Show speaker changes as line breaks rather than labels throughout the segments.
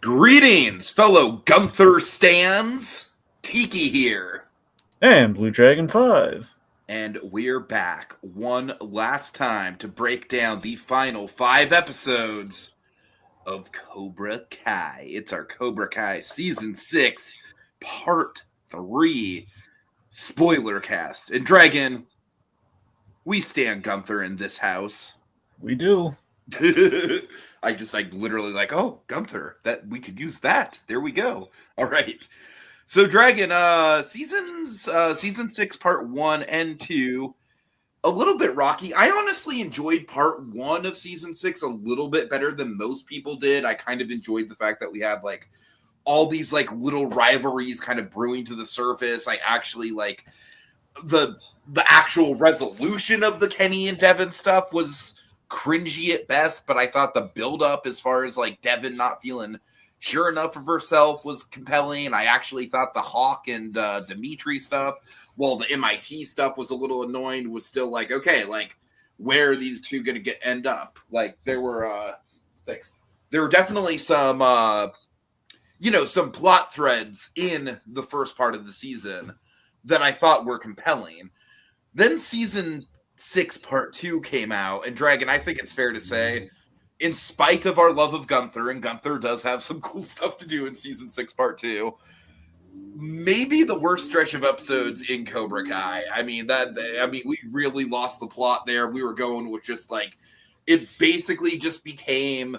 Greetings, fellow Gunther stans. Tiki here.
And Blue Dragon 5.
And we're back one last time to break down the final 5 episodes of Cobra Kai. It's our Cobra Kai Season 6, Part 3, SpoilerCast. And Dragon, we stand Gunther in this house.
We do.
I literally oh, Gunther, that we could use that. There we go. All right. So Dragon, season 6, part 1 and 2, a little bit rocky. I honestly enjoyed part 1 of season 6 a little bit better than most people did. I kind of enjoyed the fact that we had all these little rivalries kind of brewing to the surface. I actually the actual resolution of the Kenny and Devin stuff was cringy at best, but I thought the build-up as far as Devin not feeling sure enough of herself was compelling. I actually thought the Hawk and Dimitri stuff, while the MIT stuff was a little annoying, was still okay, where are these two gonna end up? There were definitely some some plot threads in the first part of the season that I thought were compelling. Then season 6 part 2 came out, and Dragon, I think it's fair to say, in spite of our love of Gunther, and Gunther does have some cool stuff to do in season 6 part 2, maybe the worst stretch of episodes in Cobra Kai. We really lost the plot there. We were going with just it basically just became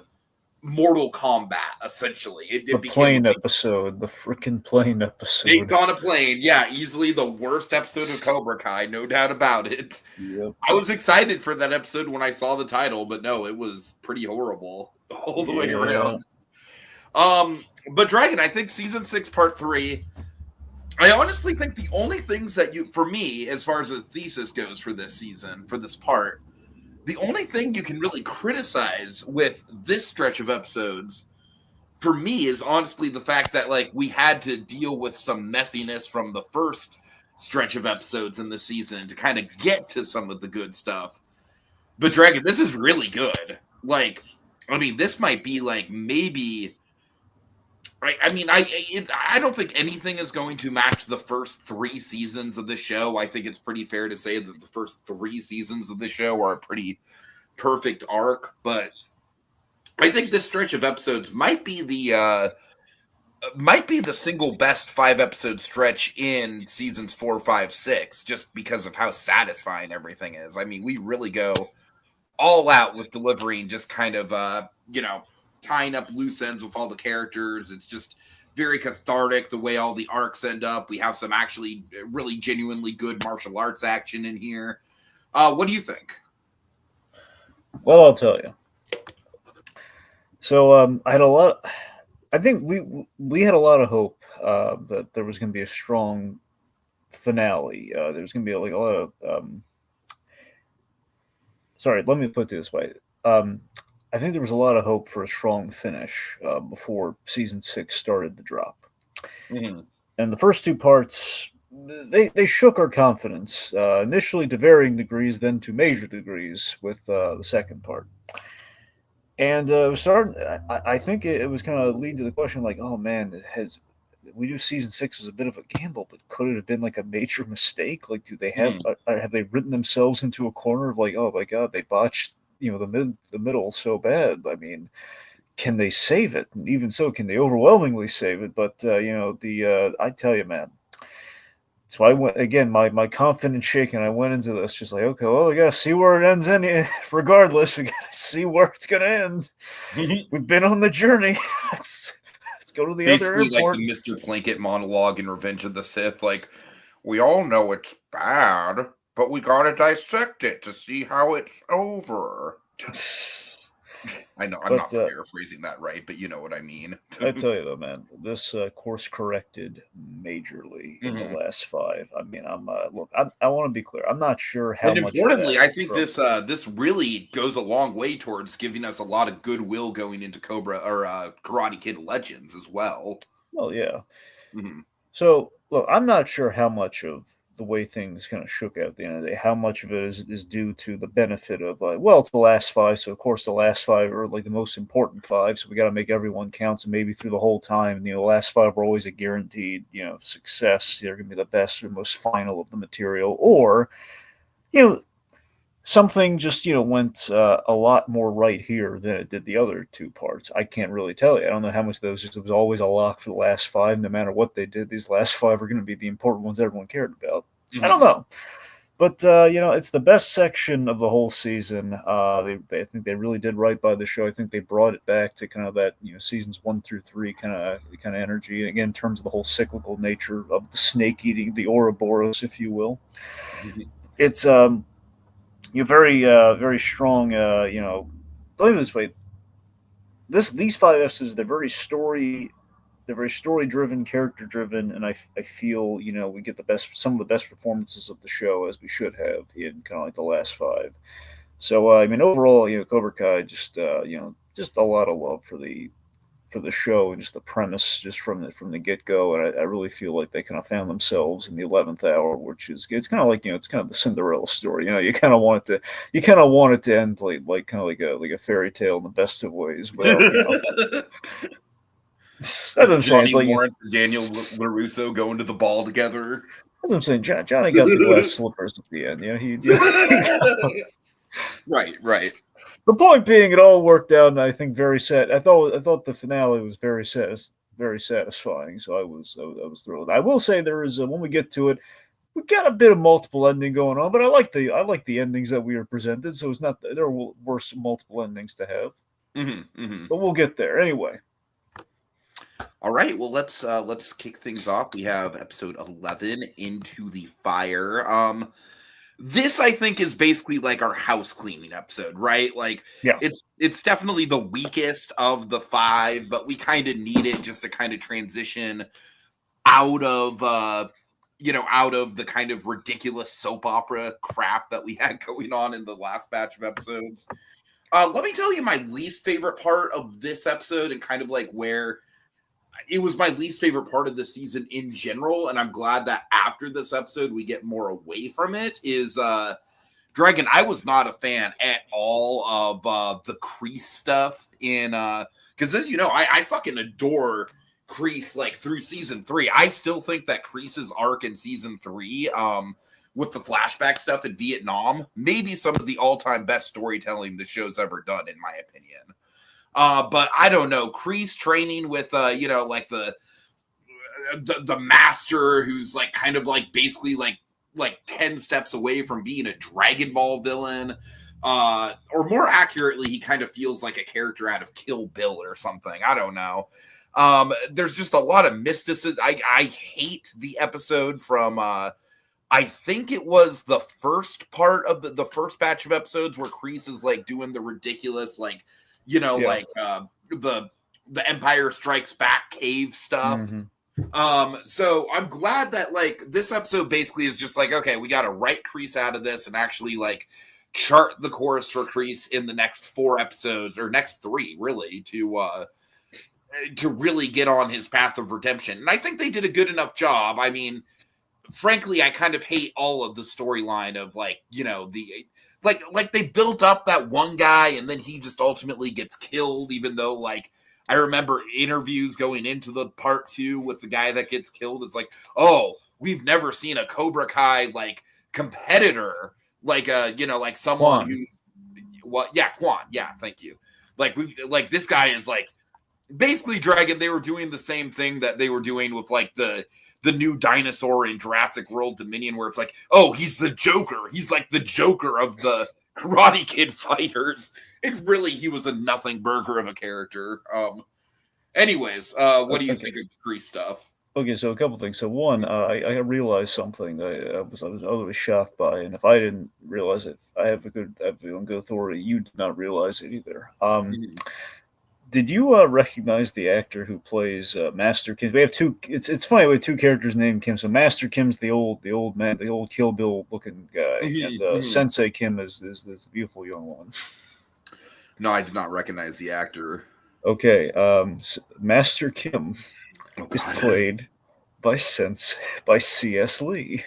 Mortal Kombat, essentially. It
the
became
plane episode. The freaking plane episode.
Snakes on a plane. Yeah, easily the worst episode of Cobra Kai, no doubt about it.
Yep.
I was excited for that episode when I saw the title, but no, it was pretty horrible all the way around. But Dragon, I think season 6, part 3, I honestly think the only things that for me, as far as a thesis goes for this season, for this part, the only thing you can really criticize with this stretch of episodes, for me, is honestly the fact that we had to deal with some messiness from the first stretch of episodes in the season to kind of get to some of the good stuff. But Dragon, this is really good. This might be maybe. I don't think anything is going to match the first 3 seasons of the show. I think it's pretty fair to say that the first 3 seasons of the show are a pretty perfect arc, but I think this stretch of episodes might be the single best 5-episode stretch in seasons 4, 5, 6, just because of how satisfying everything is. We really go all out with delivering just kind of tying up loose ends with all the characters. It's just very cathartic the way all the arcs end up. We have some actually really genuinely good martial arts action in here. What do you think?
Well, I'll tell you. So I think we had a lot of hope that there was going to be a strong finale. There was going to be a lot of sorry, let me put it this way. I think there was a lot of hope for a strong finish before season 6 started to drop.
Mm-hmm.
And the first 2 parts, they shook our confidence, initially to varying degrees, then to major degrees with the second part. And I think it was kind of leading to the question, oh man, we knew season 6 was a bit of a gamble, but could it have been a major mistake? Do they have they written themselves into a corner of oh my god, they botched the middle so bad? Can they save it? And even so, can they overwhelmingly save it? But I tell you, man. So I went again. My confidence shaking. I went into this just okay. Well, we gotta see where it ends. Regardless, we gotta see where it's gonna end. We've been on the journey. Let's go to the
Basically,
other airport.
The Mr. Plinkett monologue in Revenge of the Sith. We all know it's bad, but we gotta dissect it to see how it's over. I know I'm not paraphrasing that right, but you know what I mean.
I tell you though, man, this course corrected majorly in the last 5. I want to be clear. I'm not sure how much.
Importantly, I think this really goes a long way towards giving us a lot of goodwill going into Cobra or Karate Kid Legends as well.
Well, yeah.
Mm-hmm.
So look, I'm not sure how much of the way things kind of shook out at the end of the day. How much of it is due to the benefit of well, it's the last five, so of course the last five are like the most important five, so we got to make everyone count. So maybe through the whole time, the last five are always a guaranteed success. They're going to be the best or most final of the material, or you know something just went a lot more right here than it did the other two parts. I can't really tell you. I don't know how much of those just was always a lock for the last five. No matter what they did, these last five are going to be the important ones everyone cared about. I don't know, but it's the best section of the whole season. I think they really did right by the show. I think they brought it back to kind of that seasons 1 through 3 kind of energy. And again, in terms of the whole cyclical nature of the snake eating, the Ouroboros, if you will. It's very strong. Look at this way. These 5 episodes, they're very story driven, character driven, and I feel we get some of the best performances of the show as we should have in kind of like the last 5. So I mean, overall, Cobra Kai just just a lot of love for the show and just the premise just from the get go, and I really feel like they kind of found themselves in the 11th hour, which is it's kind of like it's kind of the Cinderella story. You kind of want it to end like kind of like a fairy tale in the best of ways. Well, that's what I'm saying. It's like
Lawrence and Daniel LaRusso going to the ball together.
That's what I'm saying. Johnny got the glass slippers at the end.
Right.
The point being, it all worked out, and I think very sad. I thought the finale was very satisfying. So I was thrilled. I will say there is when we get to it, we got a bit of multiple ending going on, but I like the endings that we were presented. So it's not there were some multiple endings to have, but we'll get there anyway.
All right, well let's kick things off. We have episode 11, Into the Fire. This I think is basically like our house cleaning episode, right? Like,
yeah,
it's definitely the weakest of the 5, but we kind of need it just to kind of transition out of the kind of ridiculous soap opera crap that we had going on in the last batch of episodes. Let me tell you my least favorite part of this episode, and kind of like where it was my least favorite part of the season in general, and I'm glad that after this episode we get more away from it, is Dragon. I was not a fan at all of the Kreese stuff in because this, I fucking adore Kreese like through season 3. I still think that Kreese's arc in season 3 with the flashback stuff in Vietnam, maybe some of the all-time best storytelling the show's ever done, in my opinion. But I don't know, Kreese training with like the master, who's like kind of like basically like 10 steps away from being a Dragon Ball villain, or more accurately, he kind of feels like a character out of Kill Bill or something. I don't know. There's just a lot of mysticism. I hate the episode from I think it was the first part of the first batch of episodes where Kreese is like doing the ridiculous like like the Empire Strikes Back cave stuff. So I'm glad that like this episode basically is just like, okay, we got to write Kreese out of this and actually like chart the course for Kreese in the next 4 episodes, or next 3 really, to really get on his path of redemption. And I think they did a good enough job. I mean, frankly, I kind of hate all of the storyline of like, the like they built up that one guy and then he just ultimately gets killed, even though like I remember interviews going into the part 2 with the guy that gets killed. It's like, oh, we've never seen a Cobra Kai like competitor, like like someone
Quan.
Quan. Yeah, thank you. Like this guy is like basically Dragon. They were doing the same thing that they were doing with like the new dinosaur in Jurassic World Dominion, where it's like, oh, he's the Joker. He's like the Joker of the Karate Kid fighters. And really, he was a nothing burger of a character. Anyways, what do you think of Kreese stuff?
Okay, so a couple things. So one, I realized something that I was shocked by, and if I didn't realize it, I have a good authority. You did not realize it either. Did you recognize the actor who plays Master Kim? We have two. It's funny, we have 2 characters named Kim. So Master Kim's the old man, the old Kill Bill looking guy, and Sensei Kim is this beautiful young one.
No, I did not recognize the actor.
Okay, Master Kim is played by C.S. Lee.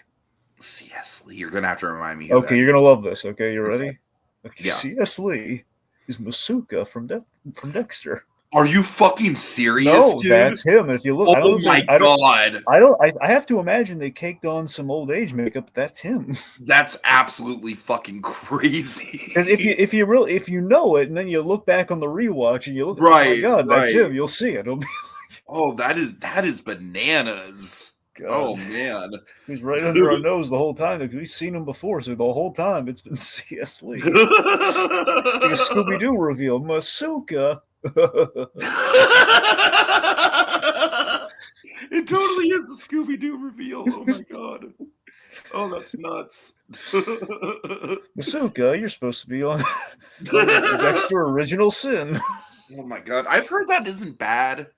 C.S. Lee. You're gonna have to remind me who
Okay,
that
you're
is.
gonna love this. Okay, you
Okay.
ready? Okay,
Yeah.
C.S. Lee is Masuka from Dexter.
Are you fucking serious,
No,
dude?
that's him. If you look, I don't know
Oh
if
my
they, I don't,
god.
I don't, I have to imagine they caked on some old age makeup. But that's him.
That's absolutely fucking
Because
crazy.
if you know it, and then you look back on the rewatch and you look, oh my
Right,
god, that's
right.
him. You'll see it. It'll be
Oh, that is bananas.
God.
Oh man.
He's right under our nose the whole time because we've seen him before. So the whole time it's been C.S. Lee. It's like a Scooby Doo reveal. Masuka.
It totally is a Scooby Doo reveal. Oh my god. Oh, that's nuts.
Masuka, you're supposed to be on the Dexter Original Sin.
Oh my god. I've heard that isn't bad,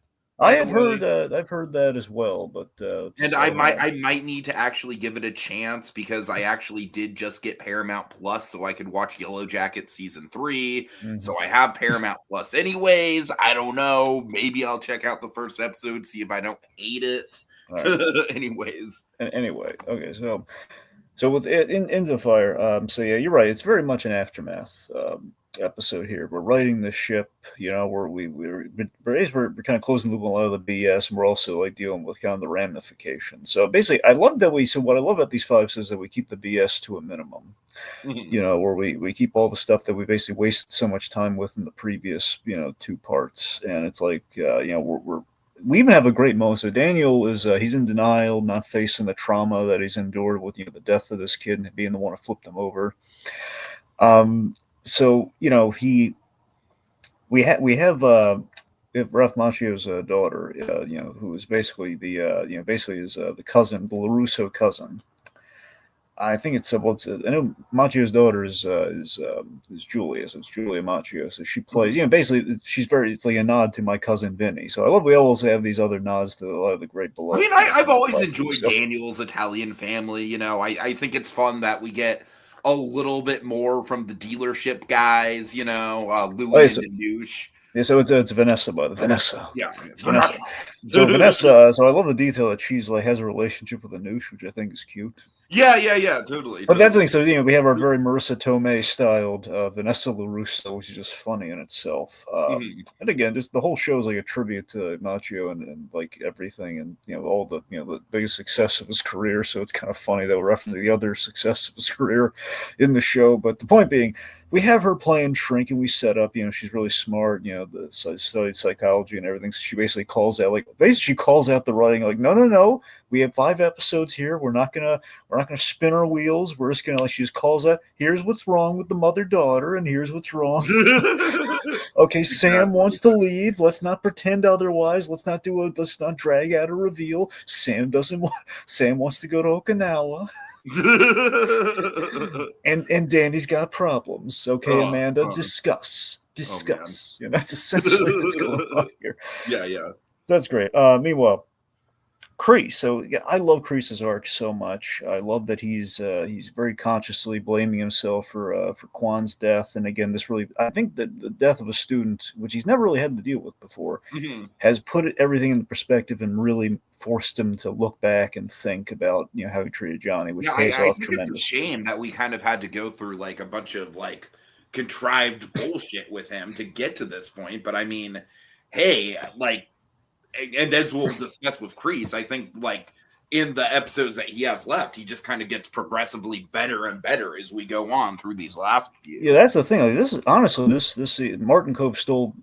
I
by the
have heard
way.
I've heard that as well, but
And
it's I don't know.
I might need to actually give it a chance because I actually did just get Paramount Plus so I could watch Yellow Jacket season 3.
Mhm.
So I have Paramount Plus anyways. I don't know. Maybe I'll check out the first episode, see if I don't hate it.
All right.
Anyways.
Anyway, okay, so with it into the fire, so yeah, you're right. It's very much an aftermath episode here. We're righting the ship, you know, where we're kind of closing the loop on a lot of the BS, and we're also like dealing with kind of the ramifications. So basically, I love that we. So what I love about these five is that we keep the BS to a minimum.
Mhm.
You know, where we keep all the stuff that we basically wasted so much time with in the previous, you know, two parts, and it's like, you know, we even have a great moment. So Daniel is he's in denial, not facing the trauma that he's endured with, you know, the death of this kid and being the one who flipped him over. So you know we have Ralph Macchio's daughter, you know, who is basically you know, basically is the cousin, the Larusso cousin. I think it's I know Macchio's daughter is Julia, so it's Julia Macchio. So she plays, you know, basically she's very, it's like a nod to my cousin Vinny. So I love we always have these other nods to a lot of the great
I
beloved,
mean,
you know,
I've always
classic
enjoyed
stuff.
Daniel's Italian Family. You know, I think it's fun that we get a little bit more from the dealership guys, you know,
Oh,
Louis and Danouche.
yeah, so it's Vanessa, by the Vanessa.
Yeah,
It's Vanessa.
Vanessa.
So Vanessa, so I love the detail that she's like has a relationship with Anoush, which I think is cute.
Yeah, totally,
But that's the
totally.
thing. So you know, we have our very Marissa Tomei styled Vanessa LaRusso, which is just funny in itself.
Mhm.
And again, just the whole show is like a tribute to Macchio and like everything, and you know all the, you know, the biggest success of his career. So it's kind of funny that we're referencing the other success of his career in the show. But the point being, we have her playing Shrink, and we set up. You know, she's really smart. You know, studied psychology and everything. So she basically calls out, like, basically she calls out the writing, like, no, we have 5 episodes here. We're not gonna spin our wheels. We're just gonna, like, she just calls out, here's what's wrong with the mother daughter, and here's what's wrong. Okay, Sam
Exactly.
wants to leave. Let's not pretend otherwise. Let's not drag out a reveal. Sam doesn't want. Sam wants to go to Okinawa, and Danny's got problems. Okay,
uh,
Amanda,
uh, oh man.
discuss. You know, that's essentially what's going on here.
Yeah.
That's great. Meanwhile, Kreese. So yeah, I love Kreese's arc so much. I love that he's very consciously blaming himself for Kwan's death. And again, this really, I think that the death of a student, which he's never really had to deal with before,
Mhm.
has put everything into perspective and really forced him to look back and think about, you know, how he treated Johnny, which
Yeah,
pays
I
off
think it's a
tremendously.
shame that we kind of had to go through like a bunch of like contrived bullshit with him to get to this point. But I mean, hey, like, and as we'll discuss with Kreese, I think like in the episodes that he has left, he just kind of gets progressively better and better as we go on through these last
Yeah,
few.
that's the thing. Like, this is honestly this Martin Cove stole.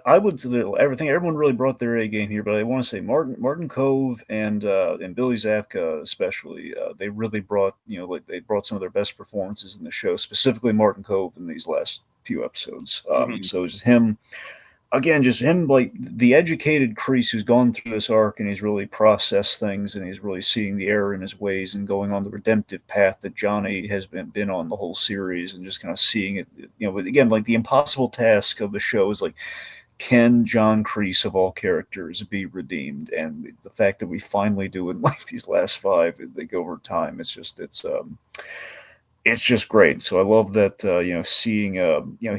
I would say everything. Everyone really brought their A game here, but I want to say Martin Cove and Billy Zabka especially. They really brought, you know, like they brought some of their best performances in the show. Specifically, Martin Cove in these last few episodes.
Mhm.
So it's just him again, just him, like the educated Kreese who's gone through this arc and he's really processed things and he's really seeing the error in his ways and going on the redemptive path that Johnny has been on the whole series, and just kind of seeing it. You know, but again, like the impossible task of the show is like, can John Kreese of all characters be redeemed? And the fact that we finally do in like these last five, they go over time. It's just great. So I love that, you know, seeing, you know,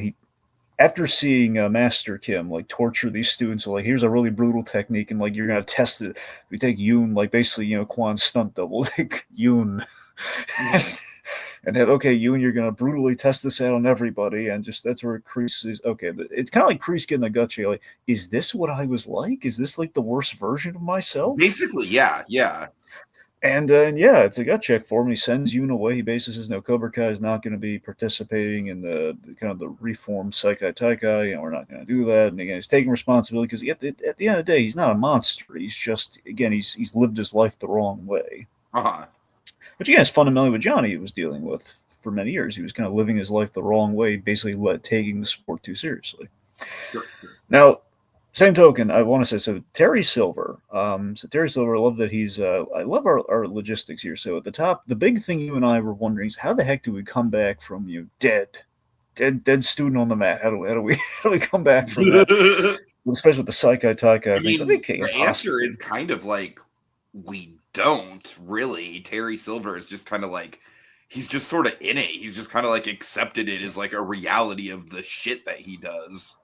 after seeing Master Kim like torture these students, like here's a really brutal technique, and like you're gonna test it. We take Yoon, like basically Kwan's stunt double, take Yoon,
Mhm.
and, and then okay, Yoon, you're gonna brutally test this out on everybody, and just that's where Kreese is okay. But it's kind of like Kreese getting a gut check. Like, is this what I was like? Is this like the worst version of myself?
Basically, yeah, yeah.
And yeah, it's a gut check for him. He sends Yoon away. He basically says, "No, Cobra Kai is not going to be participating in the kind of the reformed Saikai Taikai. We're not going to do that." And again, he's taking responsibility because at the end of the day, he's not a monster. He's just again, he's lived his life the wrong way.
Uh-huh.
Which again is fundamentally what Johnny was dealing with for many years. He was kind of living his life the wrong way, basically taking the sport too seriously.
Sure, sure.
Now, same token, I want to say so. Terry Silver. So Terry Silver, I love that he's. I love our logistics here. So at the top, the big thing you and I were wondering is how the heck do we come back from dead student on the mat? How do we how do we come back from that? Especially with the Saikai Taikai
I
things. I
mean,
think
the answer
impossible.
is kind of like we don't really. Terry Silver is just kind of like he's just sort of in it. He's just kind of like accepted it as like a reality of the shit that he does.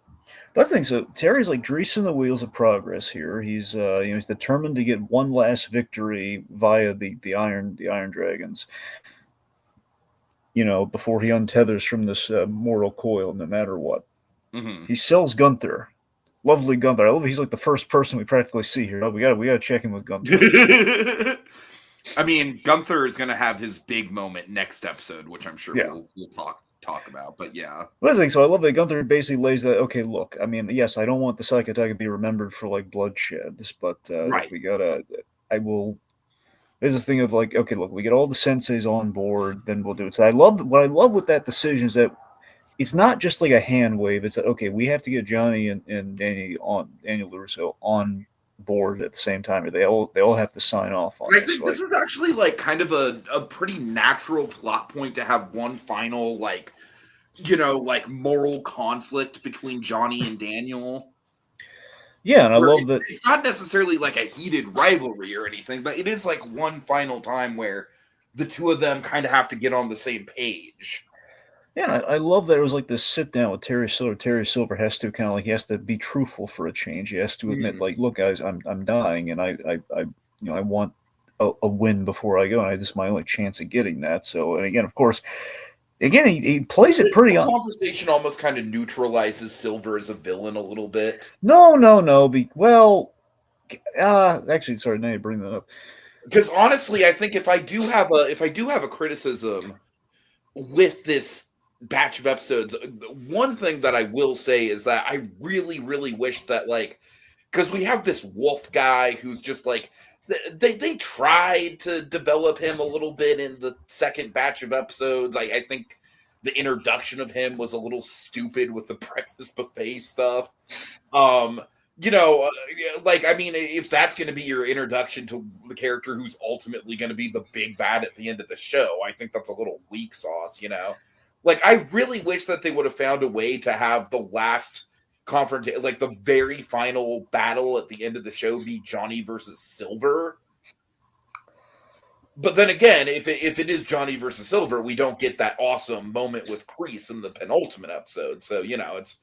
But I think so. Terry's like greasing the wheels of progress here. He's he's determined to get one last victory via the Iron Dragons. Before he untethers from this mortal coil, no matter what.
Mm-hmm.
He sells Gunther. Lovely Gunther. I love he's like the first person we practically see here. Oh, we gotta check in with Gunther.
I mean, Gunther is going to have his big moment next episode, which I'm sure
Yeah.
we'll talk about. But yeah,
Well, I think so. I love that Gunther basically lays that. Okay, look. I mean, yes, I don't want the Psych Attack to be remembered for like bloodsheds, but look,
right.
we gotta. I will. There's this thing of like, okay, look, we get all the senseis on board, then we'll do it. So what I love with that decision is that it's not just like a hand wave. It's like, okay, we have to get Johnny and Daniel LaRusso on board at the same time. They all have to sign off on
I
this.
think this is actually like kind of a pretty natural plot point to have one final like like moral conflict between Johnny and Daniel.
Yeah, and I love that.
It's not necessarily like a heated rivalry or anything, but it is like one final time where the two of them kind of have to get on the same page.
Yeah, I love that it was like this sit down with Terry Silver. Terry Silver has to kind of like he has to be truthful for a change. He has to admit, like, look, guys, I'm dying, and I want a win before I go, and this is my only chance of getting that. So, and again, of course, he plays it pretty
The
on.
conversation almost kind of neutralizes Silver as a villain a little bit.
No. Actually, sorry, now you bring that up.
Because honestly, I think if I do have a criticism with this batch of episodes, one thing that I will say is that I really, really wish that because we have this wolf guy who's just like they tried to develop him a little bit in the second batch of episodes. I think the introduction of him was a little stupid with the breakfast buffet stuff. I mean, if that's going to be your introduction to the character who's ultimately going to be the big bad at the end of the show, I think that's a little weak sauce, I really wish that they would have found a way to have the last confrontation, like the very final battle at the end of the show be Johnny versus Silver. But then again, if it is Johnny versus Silver, we don't get that awesome moment with Kreese in the penultimate episode. So, it's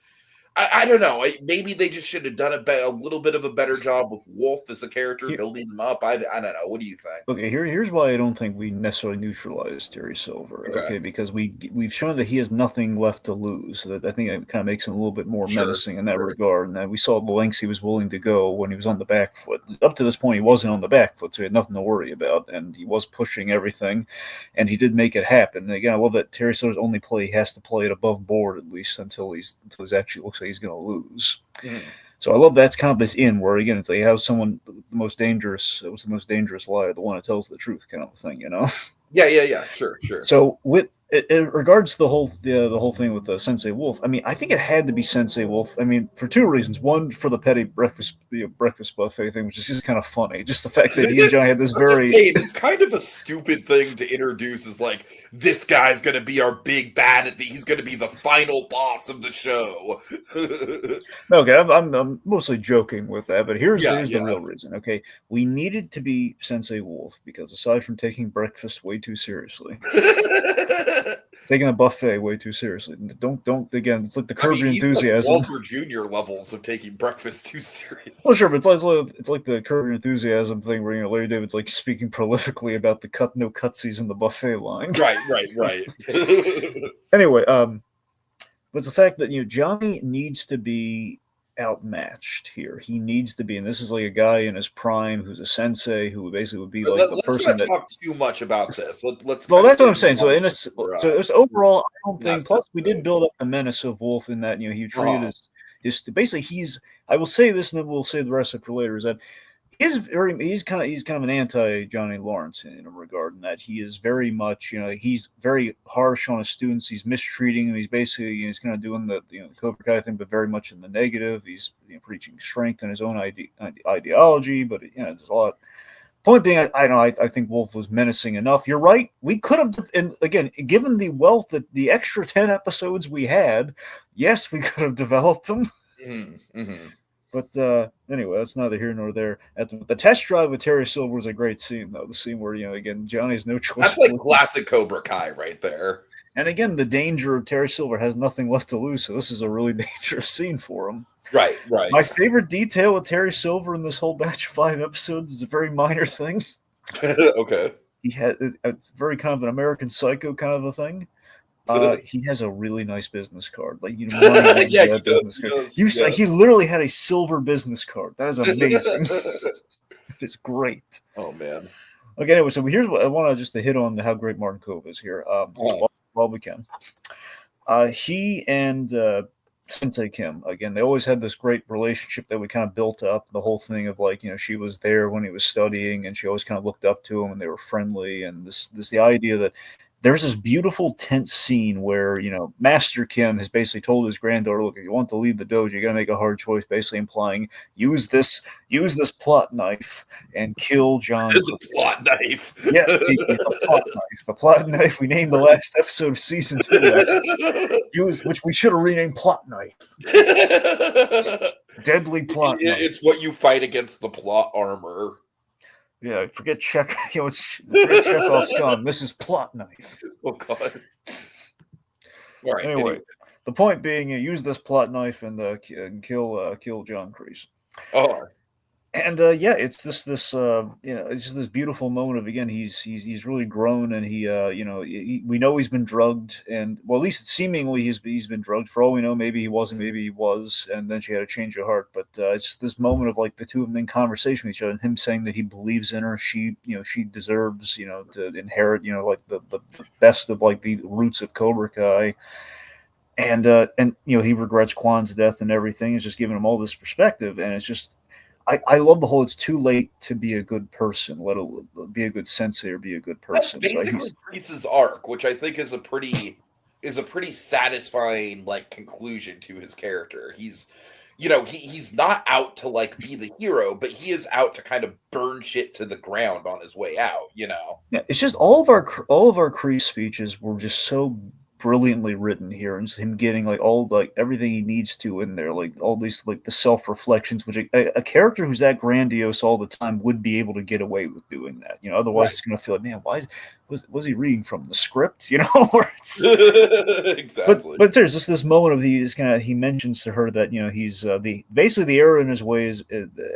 I don't know. Maybe they just should have done a little bit of a better job with Wolf as a character, building him up. I don't know. What do you think?
Okay, here's why I don't think we necessarily neutralize Terry Silver. Okay, because we've shown that he has nothing left to lose. So that I think it kind of makes him a little bit more menacing in that regard. And we saw the lengths he was willing to go when he was on the back foot. Up to this point, he wasn't on the back foot, so he had nothing to worry about, and he was pushing everything, and he did make it happen. And again, I love that Terry Silver's only play he has to play it above board at least until he's actually looks like he's going to lose. Mm-hmm. So I love that's kind of this in where again it's like how someone the most dangerous was the most dangerous liar, the one that tells the truth kind of thing,
Yeah, sure.
So with in regards to the whole thing with Sensei Wolf, I mean, I think it had to be Sensei Wolf. I mean, for two reasons. One, for the petty breakfast buffet thing, which is just kind of funny. Just the fact that he and Johnny had this very.
It's kind of a stupid thing to introduce as like this guy's going to be our big bad he's going to be the final boss of the show.
Okay, I'm mostly joking with that, but here's the real reason. Okay, we needed to be Sensei Wolf because aside from taking breakfast way too seriously. taking a buffet way too seriously. Don't again. It's like the
I
Curb
mean,
Your
he's like
Enthusiasm.
Walter Jr. levels of taking breakfast too
Well,
seriously.
sure, but it's like the Curb Your Enthusiasm thing where Larry David's like speaking prolifically about the no cutsies in the buffet line.
Right.
Anyway, but it's the fact that Johnny needs to be outmatched here. He needs to be, and this is like a guy in his prime who's a sensei who basically would be
But
like the
let's
person
not
that.
talk too much about this. Let's
Well,
kind of
that's what
save
I'm saying. So
the
in a so it's overall, I don't think.
last
Plus, we did
episode.
build up the menace of Wolf in that he treated
Uh-huh.
his basically he's. I will say this, and then we'll save the rest of it for later. Is that he's kind of an anti Johnny Lawrence in a regard, in that he is very much he's very harsh on his students. He's mistreating them. He's basically kind of doing the the Cobra Kai thing, but very much in the negative. He's preaching strength in his own ideology, but there's a lot. Point being, I think Wolf was menacing enough. You're right. We could have, and again, given the wealth that the extra 10 episodes we had, yes, we could have developed them.
Mm-hmm.
But anyway, that's neither here nor there. At the test drive with Terry Silver was a great scene, though. The scene where again Johnny has no choice.
That's like classic Cobra Kai right there.
And again, the danger of Terry Silver has nothing left to lose, so this is a really dangerous scene for him.
Right.
My favorite detail with Terry Silver in this whole batch of 5 episodes is a very minor thing.
Okay.
He had it's very kind of an American Psycho kind of a thing. He has a really nice business card. Like
Yeah, he
business
does,
card. He literally had a silver business card. That is amazing. It's great.
Oh man.
Okay, anyway, so here's what I want to just to hit on how great Martin Kove is here. While we can, he and Sensei Kim again. They always had this great relationship that we kind of built up. The whole thing of like she was there when he was studying, and she always kind of looked up to him, and they were friendly. And this the idea that there's this beautiful tense scene where Master Kim has basically told his granddaughter, "Look, if you want to lead the dojo, you got to make a hard choice." Basically implying use this plot knife and kill John.
The plot knife.
Yes, Tiki, the plot knife. The plot knife we named the last episode of season 2. Which we should have renamed Plot Knife. Deadly plot knife.
It's what you fight against the plot armor.
Yeah, forget forget Chekhov's gun. This is Plot Knife.
Oh god. All right.
Anyway, the point being, use this plot knife and kill John Kreese.
Oh.
And it's it's just this beautiful moment of again he's really grown, and we know he's been drugged, and well, at least seemingly he's been drugged. For all we know, maybe he wasn't, maybe he was, and then she had a change of heart. But it's just this moment of like the two of them in conversation with each other, and him saying that he believes in her. She she deserves to inherit like the best of like the roots of Cobra Kai. And he regrets Kwan's death and everything. It's just giving him all this perspective, and it's just. I love the whole it's too late to be a good person, let alone be a good sensei or be a good person.
That's basically Kreese's arc, which I think is a pretty satisfying like conclusion to his character. He's he's not out to like be the hero, but he is out to kind of burn shit to the ground on his way out, Yeah,
it's just all of our Kreese speeches were just so brilliantly written here, and just him getting like all like everything he needs to in there, like all these like the self-reflections, which a character who's that grandiose all the time would be able to get away with doing that. Otherwise it's going to feel like, man, why was he reading from the script? Where it's
exactly.
But there's just this moment of he mentions to her that he's basically the error in his ways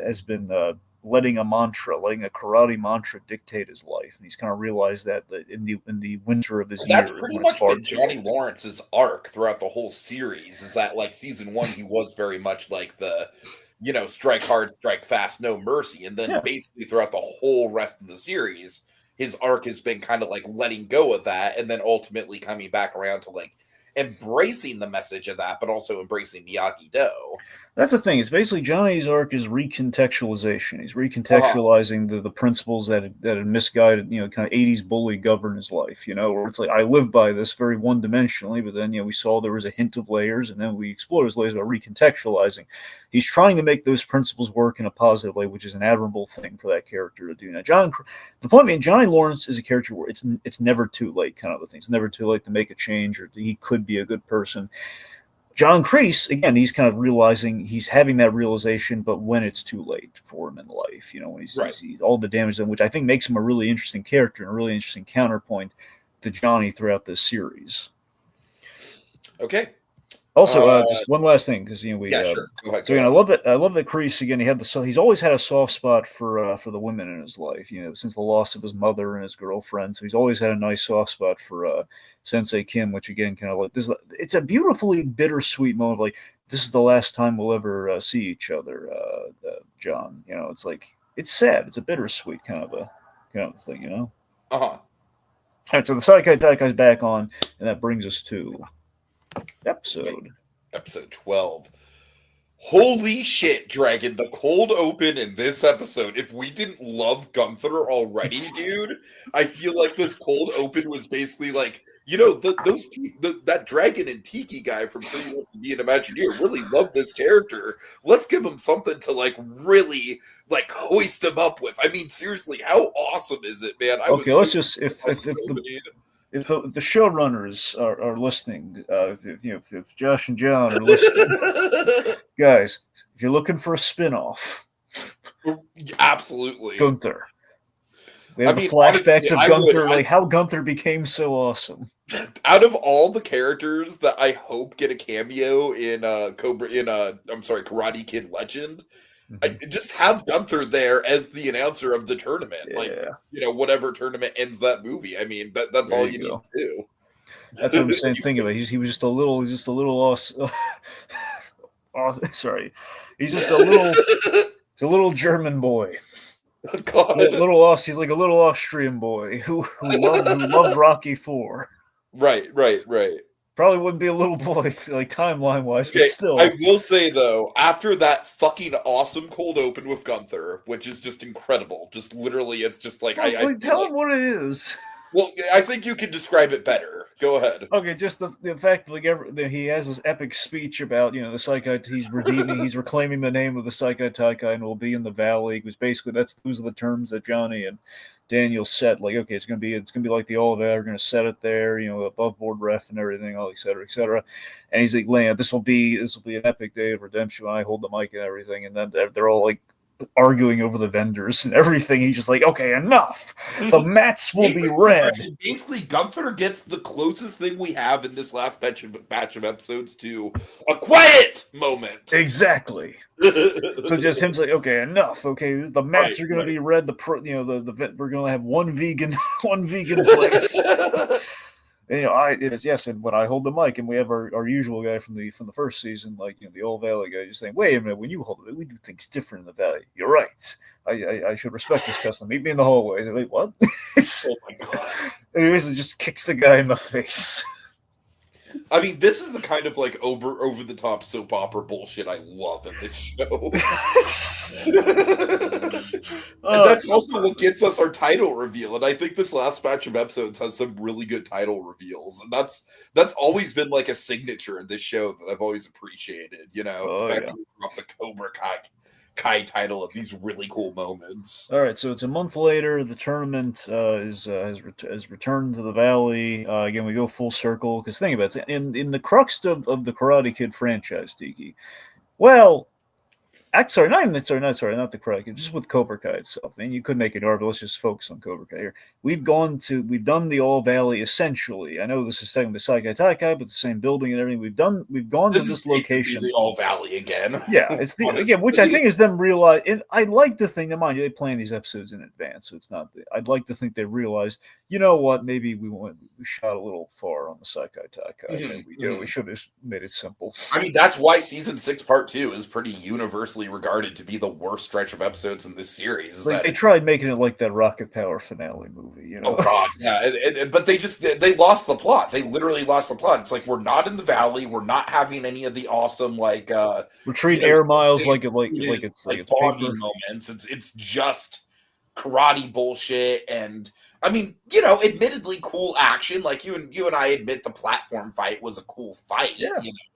has been letting a karate mantra dictate his life, and he's kind of realized that in the winter of his years.
That's pretty much been Johnny Lawrence's arc throughout the whole series. Is that like season 1, he was very much like the strike hard, strike fast, no mercy, and then basically throughout the whole rest of the series, his arc has been kind of like letting go of that, and then ultimately coming back around to like embracing the message of that, but also embracing Miyagi-Do.
That's the thing. It's basically Johnny's arc is recontextualization. He's recontextualizing the principles that had misguided, kind of 80s bully govern his life, where it's like, I live by this very one-dimensionally, but then, we saw there was a hint of layers, and then we explored those layers by recontextualizing. He's trying to make those principles work in a positive way, which is an admirable thing for that character to do. Now, the point being, Johnny Lawrence is a character where it's never too late, kind of a thing. It's never too late to make a change, or he could be a good person. John Kreese, again, he's kind of realizing, he's having that realization, but when it's too late for him in life, when he's all the damage done, which I think makes him a really interesting character and a really interesting counterpoint to Johnny throughout this series.
Okay.
Also, just one last thing, because we
Yeah, sure. Go ahead.
so I love that Kreese again. He's always had a soft spot for the women in his life. Since the loss of his mother and his girlfriend, so he's always had a nice soft spot for Sensei Kim, which again kind of like this. It's a beautifully bittersweet moment. Like this is the last time we'll ever see each other, John. It's like it's sad. It's a bittersweet kind of a thing.
Uh-huh.
All right, so the Saikai Taikai's back on, and that brings us to
episode 12. Holy shit, Dragon, the cold open in this episode. If we didn't love Gunther already, dude, I feel like this cold open was basically like, that Dragon and Tiki guy from So You Want to Be an Imagineer really love this character. Let's give him something to like really like hoist him up with. I mean, seriously, how awesome is it, man?
If the showrunners are listening, if Josh and John are listening, guys, if you're looking for a spinoff,
absolutely,
Gunther. We have the flashbacks of Gunther, like how Gunther became so awesome.
Out of all the characters that I hope get a cameo in Karate Kid Legend, I just have Gunther there as the announcer of the tournament.
Yeah.
Like, whatever tournament ends that movie. I mean, that's all you need to do.
That's what I'm saying. Think of it. He was just a little sorry. He's just a little German boy.
God.
He's like a little Austrian boy who loved Rocky IV.
Right.
Probably wouldn't be a little boy, like timeline wise, but still.
I will say though, after that fucking awesome cold open with Gunther, which is just incredible, just literally, it's just like
tell him what it is.
Well, I think you can describe it better. Go ahead.
Okay, just the fact that he has this epic speech about the Saikai. He's reclaiming the name of the Saikai Taikai and will be in the Valley. Because basically, those are the terms that Johnny and Daniel set. Like, okay, it's gonna be like the All Valley. We're gonna set it there. Above board ref and everything, all et cetera, et cetera. And he's like, this will be an epic day of redemption. I hold the mic and everything. And then they're all like arguing over the vendors and everything. He's just like, okay, enough. The mats will be red.
Basically, Gunther gets the closest thing we have in this last batch of episodes to a quiet moment.
Exactly. So just him's like, okay, enough. Okay, the mats are going to be red. We're going to have one vegan place. And, and when I hold the mic and we have our usual guy from the first season, like the Old Valley guy, just saying, wait a minute, when you hold it, we do things different in the Valley. You're right. I should respect this custom. Meet me in the hallway. Like, wait, what?
Oh my god!
And he basically just kicks the guy in the face.
I mean, this is the kind of like over the top soap opera bullshit I love in this show. And that's also what gets us our title reveal. And I think this last batch of episodes has some really good title reveals. And that's always been like a signature in this show that I've always appreciated. The fact that we brought the Cobra Kai title of these really cool moments.
All right, so it's a month later. The tournament has returned to the Valley. Again, we go full circle because think about it. In the crux of the Karate Kid franchise, Tiki. Well, not the Karate Kid, just with Cobra Kai itself. And you could make it hard, but let's just focus on Cobra Kai here. We've done the All Valley essentially. I know this is technically the Saikai Taikai, but the same building and everything. We've gone to this location.
The All Valley again.
Yeah, it's which I think is them realize. I like to think that, mind you, they plan these episodes in advance, so it's not. I'd like to think they realized, you know what? Maybe we shot a little far on the Saikai Taikai. We should have made it simple.
I mean, that's why season 6, part 2 is pretty universally regarded to be the worst stretch of episodes in this series.
They tried making it like that Rocket Power finale movie,
Oh god, yeah, but they lost the plot. They literally lost the plot. It's like we're not in the Valley. We're not having any of the awesome we're
treating air miles like it's
bonding moments. It's just karate bullshit, and I mean, admittedly cool action. Like you and I admit the platform fight was a cool fight.
Yeah,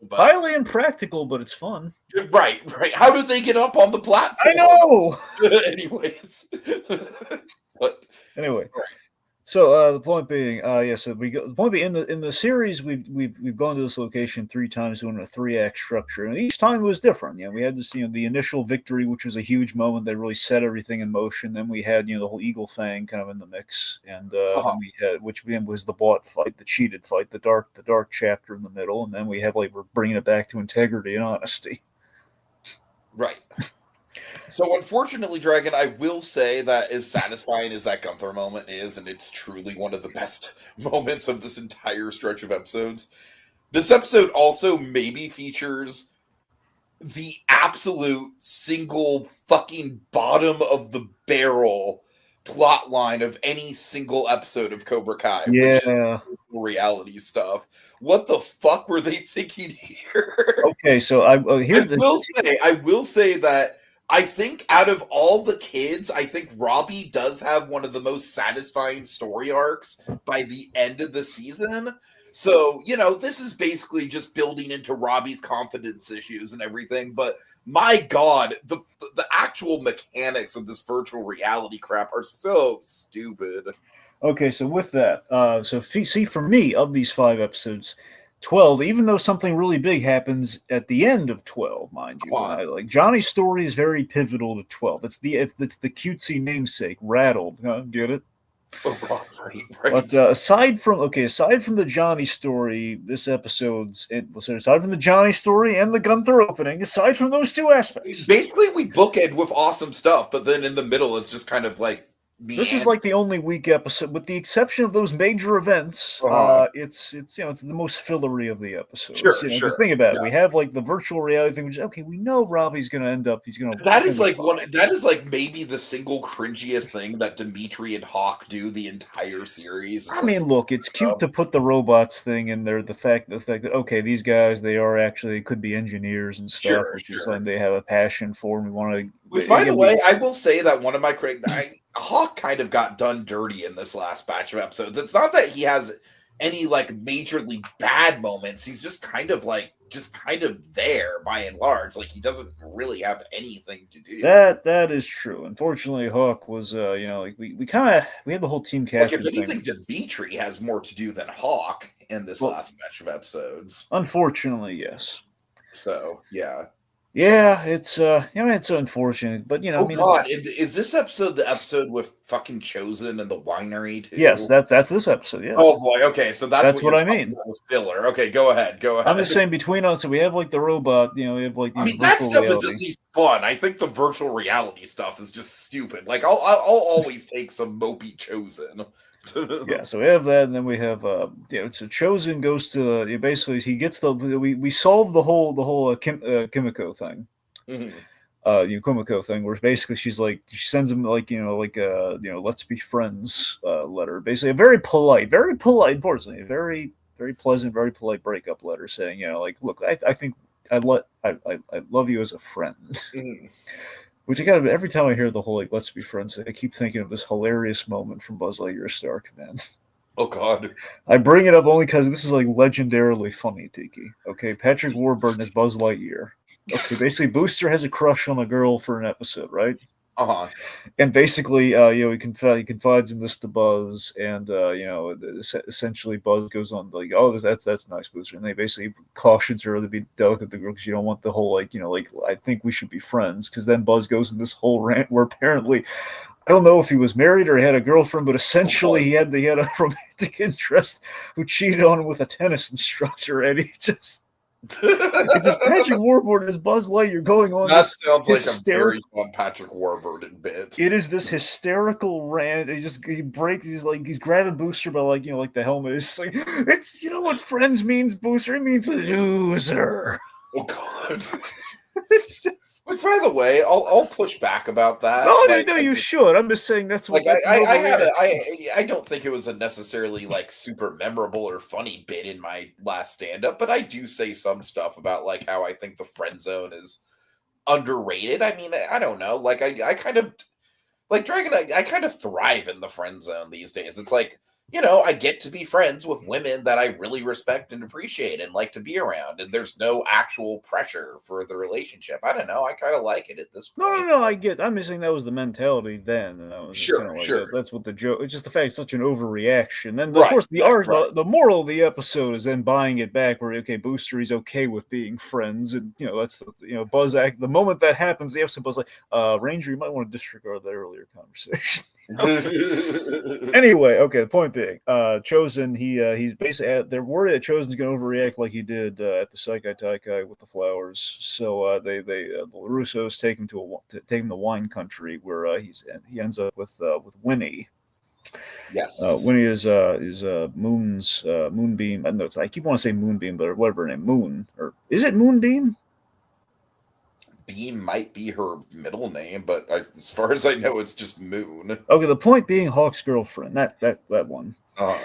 but highly impractical, but it's fun.
Right. How did they get up on the platform?
I know.
Anyways, but
anyway. So the point being, yeah. So the point being in the series, we've gone to this location 3 times doing a 3 act structure, and each time it was different. We had this, the initial victory, which was a huge moment that really set everything in motion. Then we had, the whole Eagle Fang kind of in the mix, and
Uh-huh.
then we had, which again was the bought fight, the cheated fight, the dark chapter in the middle, and then we had like we're bringing it back to integrity and honesty.
Right. So unfortunately, Dragon, I will say that as satisfying as that Gunther moment is, and it's truly one of the best moments of this entire stretch of episodes. This episode also maybe features the absolute single fucking bottom of the barrel plot line of any single episode of Cobra Kai, which is
Yeah.
reality stuff. What the fuck were they thinking here?
Okay. So here's the.
I will say that I think out of all the kids, I think Robbie does have one of the most satisfying story arcs by the end of the season. So, this is basically just building into Robbie's confidence issues and everything. But my God, the actual mechanics of this virtual reality crap are so stupid.
Okay, so with that, see, for me, of these 5 episodes, 12, even though something really big happens at the end of 12, mind you,
Come on.
like Johnny's story is very pivotal to 12. It's the cutesy namesake, rattled. Get it?
Oh God, right.
But aside from the Johnny story, aside from the Johnny story and the Gunther opening, aside from those 2 aspects,
Basically, we bookend with awesome stuff, but then in the middle, it's just kind of like
this is
meander.
like the only weak episode, with the exception of those major events.
Uh-huh.
It's the most fillery of the episodes.
Sure,
Because
sure.
think about it,
Yeah.
we have like the virtual reality thing, which is okay. We know Robbie's going to end up. He's going to.
That is like one. That is like maybe the single cringiest thing that Dimitri and Hawk do the entire series.
I mean, look, it's cute to put the robots thing in there. The fact that okay, these guys they could be engineers and stuff,
Sure,
which is
sure.
like they have a passion for. And we want to.
Which, by the way, I will say that one of my Hawk kind of got done dirty in this last batch of episodes. It's not that he has any like majorly bad moments. He's just kind of there by and large. Like he doesn't really have anything to do.
That is true. Unfortunately, Hawk was like we had the whole team
Like if
captain
anything,
thing.
Dimitri has more to do than Hawk in this
Well,
last batch of episodes.
unfortunately, yes.
So yeah.
Yeah, it's unfortunate, but
Oh God, is this episode the episode with fucking Chosen and the winery too?
yes, that's this episode. Yes.
Oh boy. Okay, so that's
What
you're
I
talking
mean.
about with filler. Okay, go ahead. Go
I'm
ahead.
just saying between us, so we have like the robot, we have like
I mean, that
virtual
stuff is
reality.
at least fun. I think the virtual reality stuff is just stupid. Like I'll always take some mopey Chosen.
Yeah, so we have that, and then we have so Chosen goes to basically he gets we solve the whole Kimiko thing.
Mhm.
Kumiko thing, where basically she sends him let's be friends letter, basically a very polite, unfortunately, a very very pleasant, very polite breakup letter, saying look, I think I love you as a friend.
Mhm.
Which I got every time I hear the whole let's be friends, I keep thinking of this hilarious moment from Buzz Lightyear Star Command.
Oh God.
I bring it up only because this is like legendarily funny, Tiki. Okay, Patrick Warburton is Buzz Lightyear. Okay, basically Booster has a crush on a girl for an episode, right?
Uh-huh.
And basically, he confides in this to Buzz, and essentially Buzz goes on like, "Oh, that's nice, Booster," and they basically cautions her to be delicate with the girl because you don't want the whole I think we should be friends, because then Buzz goes in this whole rant where apparently I don't know if he was married or he had a girlfriend, but essentially he had a romantic interest who cheated on him with a tennis instructor, and he just. It's just Patrick Warburton as Buzz Lightyear going on
That
this
sounds like a very
hysterical.
fun Patrick Warburton bit.
It is this hysterical rant. He breaks. He's grabbing Booster by the helmet. It's like it's what friends means, Booster. It means loser.
Oh God.
It's just.
Which, by the way, I'll push back about that.
No, you should. I'm just saying that's what.
Like
That's
I don't think it was a necessarily like super memorable or funny bit in my last stand up, but I do say some stuff about like how I think the friend zone is underrated. I mean, I don't know. Like I kind of like Dragon. I kind of thrive in the friend zone these days. It's like I get to be friends with women that I really respect and appreciate and like to be around. And there's no actual pressure for the relationship. I don't know. I kind of like it at this
No, no,
point.
no. I'm just saying that was the mentality then, and I was just kind
Sure,
of like
sure.
that. That's what the joke. It's just the fact it's such an overreaction, and of
Right,
course the
right,
art,
right.
the moral of the episode is then buying it back. Where okay, Booster is okay with being friends, and that's the Buzz act. The moment that happens, the episode Buzz like, Ranger, you might want to disregard that earlier conversation. Anyway, okay. The point being, Chosen, he's basically they're worried that Chosen's going to overreact like he did at the Saikai Taikai with the flowers. So the Russos take him to wine country where he ends up with Winnie.
Yes.
Winnie is Moon's Moonbeam. I know I keep wanting to say Moonbeam, but whatever her name, Moon, or is it Moonbeam?
Beam might be her middle name, but as far as I know, it's just Moon.
Okay, the point being Hawk's girlfriend. That one.
Uh,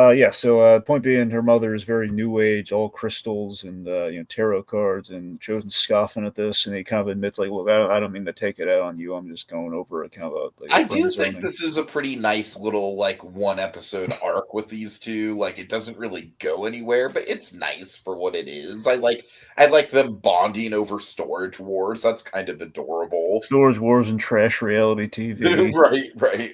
Yeah. So, point being, her mother is very new age, all crystals and tarot cards, and Chosen scoffing at this, and he kind of admits, like, "Look, I don't mean to take it out on you. I'm just going over a kind of a
I
friend
do think
zoning."
this is a pretty nice little like one episode arc with these two. Like it doesn't really go anywhere, but it's nice for what it is. I like them bonding over storage wars. That's kind of adorable.
Storage Wars and trash reality TV.
Right, right.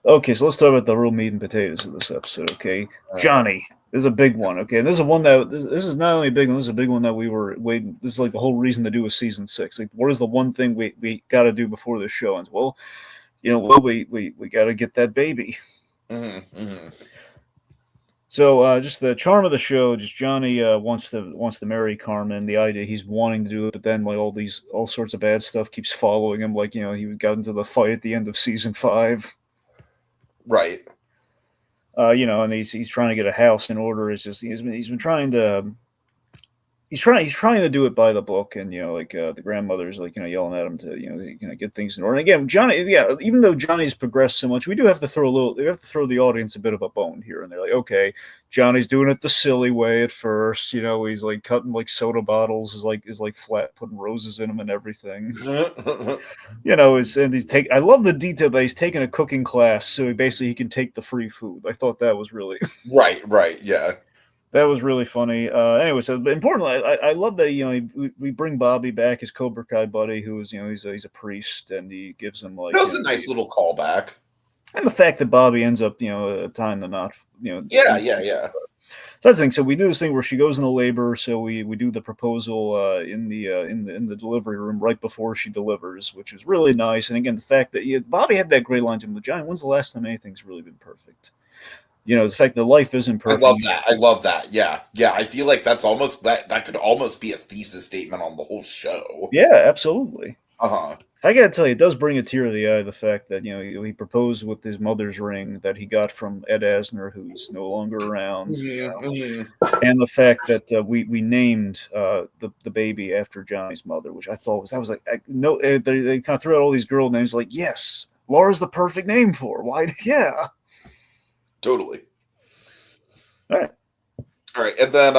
Okay, so let's talk about the real meat and potatoes of this episode. Okay,
Uh,
Johnny. This is a big one. Okay, and this is one that this is not only a big one. This is a big one that we were waiting. This is like the whole reason to do a season 6. Like, what is the one thing we got to do before this show ends? Well, we got to get that baby.
mhm.
So just the charm of the show, just Johnny wants to marry Carmen. The idea he's wanting to do it, but then like all sorts of bad stuff keeps following him. Like he got into the fight at the end of season 5.
Right.
And he's trying to get a house in order. It's just he's been trying to he's trying to do it by the book, and the grandmother's like yelling at him to get things in order. And again, Johnny, yeah, even though Johnny's progressed so much, we have to throw the audience a bit of a bone here, and they're like, okay, Johnny's doing it the silly way at first. He's like cutting like soda bottles, is like flat, putting roses in them and everything. And I love the detail that he's taking a cooking class, so he can take the free food. I thought that was really
Right, right. Yeah.
that was really funny. Anyway, so but importantly, I love that we bring Bobby back, his Cobra Kai buddy, who is he's a priest, and he gives him
That
like
was a nice little callback.
and the fact that Bobby ends up tying the knot
Yeah, yeah, yeah.
so that's the thing. So we do this thing where she goes into labor. So we do the proposal in the delivery room right before she delivers, which is really nice. And again, the fact that Bobby had that great line to him, Johnny, when's the last time anything's really been perfect? The fact that life isn't
I
perfect.
love that. I love that. Yeah. Yeah. I feel like that's almost that could almost be a thesis statement on the whole show.
Yeah, absolutely.
Uh-huh.
I gotta tell you, it does bring a tear to the eye. The fact that he proposed with his mother's ring that he got from Ed Asner, who's no longer around, and the fact that we named the baby after Johnny's mother, which I thought was like no, they kind of threw out all these girl names. Like, yes, Laura's the perfect name for her. Why? Yeah.
Totally.
All right.
All right. And then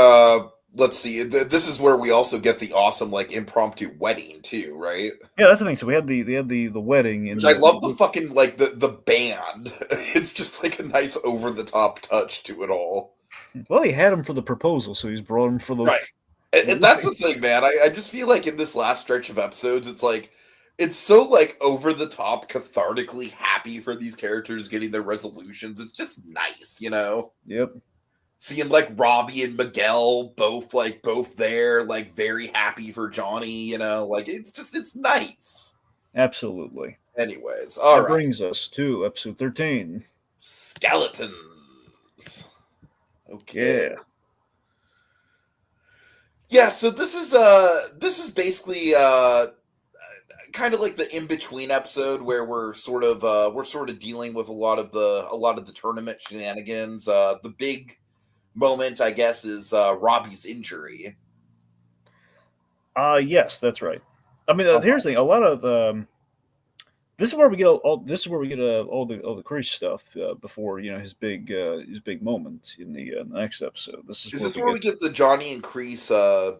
let's see. This is where we also get the awesome like impromptu wedding too, right?
Yeah, that's the thing. So we had the wedding,
Which I love the fucking like the band. It's just like a nice over the top touch to it all.
Well, he had him for the proposal, so he's brought him for the
Right. And that's the thing, man. I just feel like in this last stretch of episodes, it's like it's so like over the top, cathartically happy for these characters getting their resolutions. It's just nice,
Yep.
Seeing like Robbie and Miguel both there, like very happy for Johnny, like it's nice.
Absolutely.
Anyways, all
that
right.
brings us to episode 13.
Skeletons. Okay.
Yeah.
Yeah, so this is basically kind of like the in between episode where we're sort of dealing with a lot of the tournament shenanigans. The big moment, I guess, is Robbie's injury.
Yes, that's right. I mean, here's the thing. A lot of this is where we get all the Kreese stuff before his big moment in the next episode. This is
Is
where
this where we get the Johnny and Kreese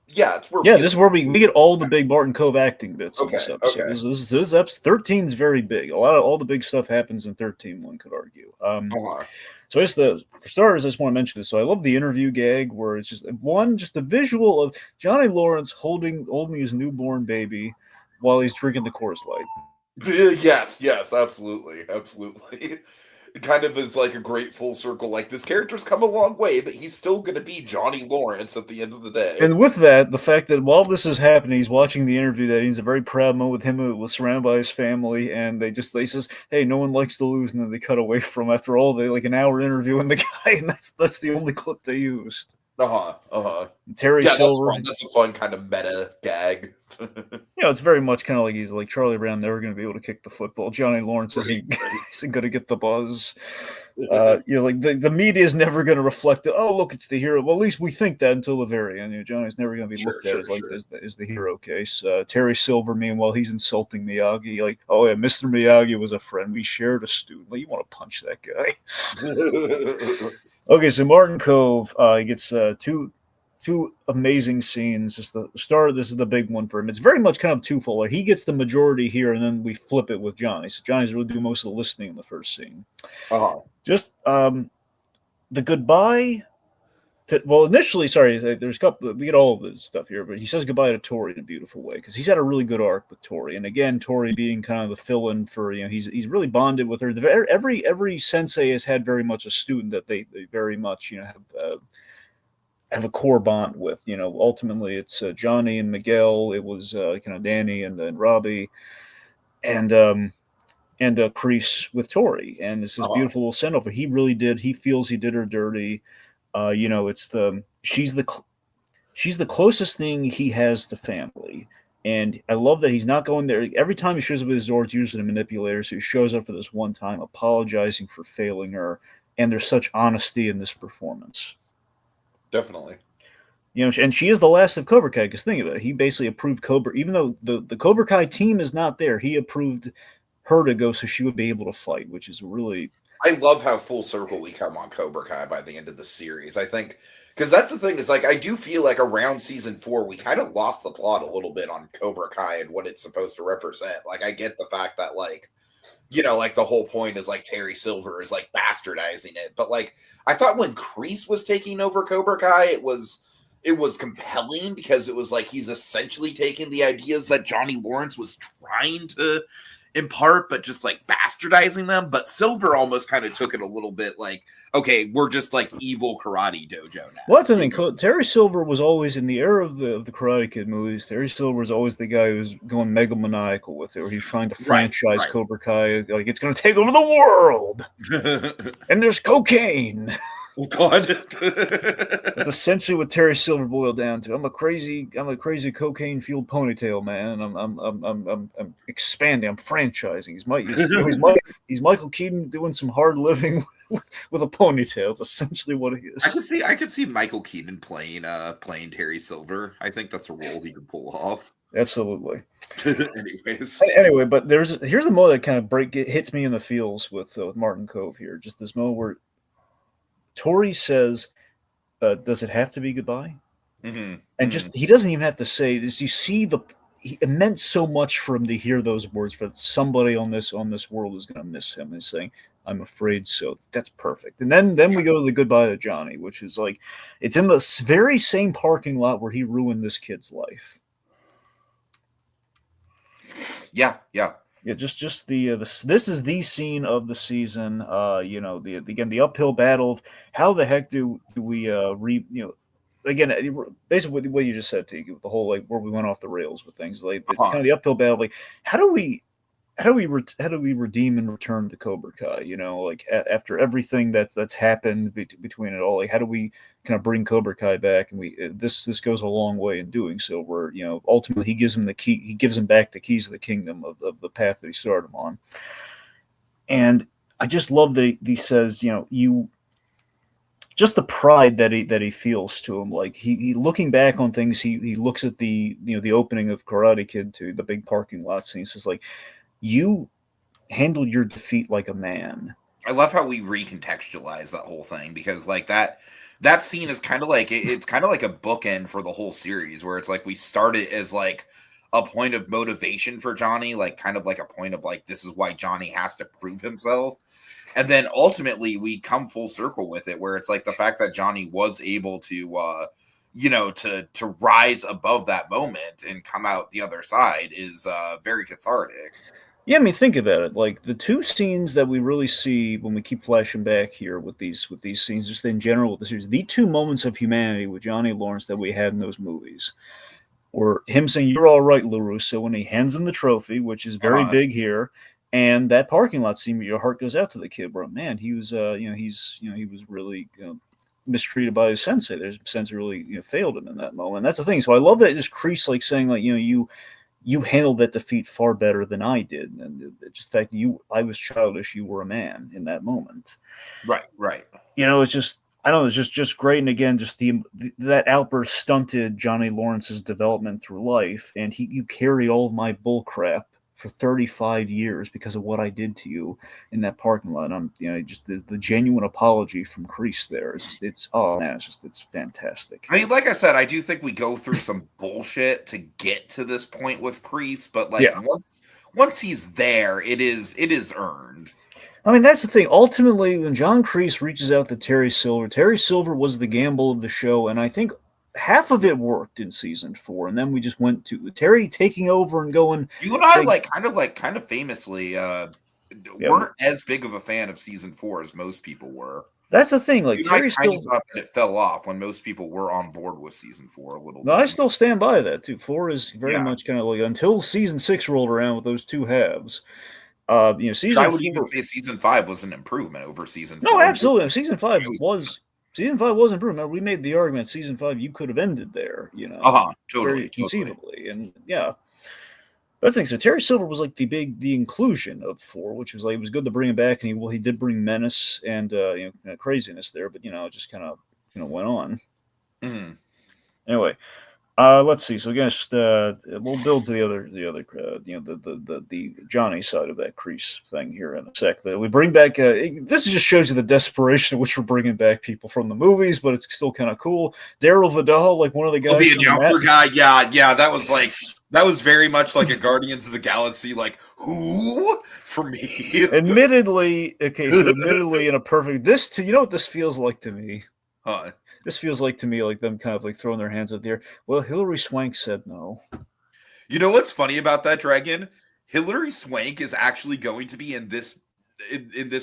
Yeah, it's where we
Yeah,
get
this is
the
where we get all the big Martin Cove acting bits in this
okay,
episode.
okay.
This episode 13 is very big. A lot of all the big stuff happens in 13. One could argue.
Uh-huh.
So I guess for starters, I just want to mention this. So I love the interview gag where it's just the visual of Johnny Lawrence holding his newborn baby while he's drinking the Coors Light.
Yes, yes, absolutely, absolutely. It kind of is like a great full circle. Like this character's come a long way, but he's still going to be Johnny Lawrence at the end of the day.
And with that, the fact that while this is happening, he's watching the interview. That he's a very proud moment with him, who was surrounded by his family, and they says, "Hey, no one likes to lose," and then they cut away from after all they like an hour interviewing the guy, and that's the only clip they used.
Uh-huh. Uh-huh.
Terry
Yeah, that's
Silver,
fun. That's a fun kind of meta gag.
it's very much kind of like he's like Charlie Brown, never going to be able to kick the football. Johnny Lawrence isn't
Right,
isn't going to get the buzz.
right.
Like the media is never going to reflect it. Oh, look, it's the hero. Well, at least we think that until the very end. Johnny's never going to be
Sure,
looked at
sure,
as like
sure.
as the hero case. Terry Silver, meanwhile, he's insulting Miyagi. Like, oh yeah, Mr. Miyagi was a friend. We shared a student. Like, you want to punch that guy? Okay, so Martin Cove, he gets two amazing scenes. Just the start. This is the big one for him. It's very much kind of twofold. Like he gets the majority here, and then we flip it with Johnny. So Johnny's really doing most of the listening in the first scene.
Uh-huh.
Just the goodbye. Well, initially, sorry, there's a couple. We get all of this stuff here, but he says goodbye to Tori in a beautiful way because he's had a really good arc with Tori, and again, Tori being kind of the fill-in for he's really bonded with her. Every sensei has had very much a student that they very much have a core bond with. Ultimately, it's Johnny and Miguel. It was Danny and Robbie, and Kreese with Tori, and it's this
Uh-huh.
beautiful little send off. He really did. He feels he did her dirty. It's she's the closest thing he has to family. And I love that he's not going there. Every time he shows up with his Zords, usually a manipulator, so he shows up for this one time, apologizing for failing her. And there's such honesty in this performance.
Definitely.
And she is the last of Cobra Kai, because think of it. He basically approved Cobra, even though the Cobra Kai team is not there, he approved her to go so she would be able to fight, which is really.
I love how full circle we come on Cobra Kai by the end of the series. I think because that's the thing is like I do feel like around season 4 we kind of lost the plot a little bit on Cobra Kai and what it's supposed to represent. Like I get the fact that like like the whole point is like Terry Silver is like bastardizing it, but like I thought when Kreese was taking over Cobra Kai, it was compelling because it was like he's essentially taking the ideas that Johnny Lawrence was trying to impart, but just like bastardizing them. But Silver almost kind of took it a little bit like, okay, we're just like evil karate dojo now.
Well, that's the thing. Terry Silver was always in the era of the Karate Kid movies. Terry Silver was always the guy who was going megalomaniacal with it, where he's trying to franchise Cobra Kai, like it's going to take over the world, and there's cocaine.
Oh God,
that's essentially what Terry Silver boiled down to. I'm a crazy cocaine fueled ponytail man. I'm expanding. I'm franchising. He's Michael Keaton doing some hard living with a ponytail. It's essentially what he is.
I could see Michael Keaton playing Terry Silver. I think that's a role he could pull off.
Absolutely.
Anyways,
anyway, but here's the moment that kind of hits me in the feels with Martin Cove here. Just this moment where Tori says, "Does it have to be goodbye?"
Mm-hmm.
And just he doesn't even have to say this. You see it meant so much for him to hear those words. For somebody on this world is going to miss him. And he's saying, "I'm afraid so." That's perfect. And then we go to the goodbye to Johnny, which is like it's in the very same parking lot where he ruined this kid's life.
Yeah.
Yeah, just this is the scene of the season. The uphill battle of how the heck do we again basically what you just said, Tiki, the whole like where we went off the rails with things like it's kind of the uphill battle. Like how do we redeem and return to Cobra Kai? Like after everything that's happened between it all, like how do we kind of bring Cobra Kai back? And this goes a long way in doing so. Where ultimately he gives him the key, he gives him back the keys of the kingdom of the path that he started him on. And I just love that he says, you just the pride that he feels to him. Like he looking back on things, he looks at the the opening of Karate Kid to the big parking lot scene. Says like, you handled your defeat like a man.
I love how we recontextualize that whole thing because like that that scene is kind of like it's kind of like a bookend for the whole series, where it's like we start it as like a point of motivation for Johnny, like kind of like a point of like this is why Johnny has to prove himself. And then ultimately we come full circle with it, where it's like the fact that Johnny was able to to rise above that moment and come out the other side is very cathartic.
Yeah, I mean, think about it. Like the two scenes that we really see when we keep flashing back here with these scenes, just in general with the series, the two moments of humanity with Johnny Lawrence that we had in those movies, or him saying "You're all right, LaRusso" when he hands him the trophy, which is very
Uh,
big here, and that parking lot scene where your heart goes out to the kid, bro. Man, he was, he was really mistreated by his sensei. There's sensei really failed him in that moment. That's the thing. So I love that just Kreese like saying like you handled that defeat far better than I did, and just the fact that I was childish, you were a man in that moment.
right.
It's just I don't know, it's just great. And again, just that outburst stunted Johnny Lawrence's development through life, and you carried all of my bull crap for 35 years because of what I did to you in that parking lot. I'm just the genuine apology from Kreese there. It's oh man, it's fantastic.
I mean, like I said, I do think we go through some bullshit to get to this point with Kreese, but like
Yeah.
once he's there, it is earned.
I mean, that's the thing. Ultimately, when John Kreese reaches out to Terry Silver was the gamble of the show, and I think half of it worked in season 4, and then we just went to Terry taking over and going.
You and I
They,
kind of famously
yeah,
weren't as big of a fan of season 4 as most people were.
that's the thing. Like
You and I
Terry
kind of
Silver.
thought that it fell off when most people were on board with season 4 a little
No, I
bit.
still stand by that too. 4 is very
Yeah.
much kind of like until season 6 rolled around with those two halves.
And I
Season
would even
4.
say season 5 was an improvement over season
No,
4. Most
absolutely. Season 5 was improved. Remember, we made the argument season 5 you could have ended there. Very
totally.
conceivably, and yeah. That's the thing. So Terry Silver was like the inclusion of 4, which was like it was good to bring him back, and he did bring menace and craziness there, but it just kind of went on.
Mhm.
Anyway, let's see. So again, we'll build to the other the Johnny side of that Kreese thing here in a sec. But we bring back this just shows you the desperation of which we're bringing back people from the movies, but it's still kind of cool. Daryl Vidal, like one of the
Oh,
guys
the
from the Matt.
announcer guy, yeah, that was very much like a Guardians of the Galaxy, like who for me.
Admittedly, in a perfect this to you know what this feels like to me.
Huh.
This feels like to me like them kind of like throwing their hands up there. Well, Hillary Swank said no.
You know what's funny about that, Dragon? Hillary Swank is actually going to be in this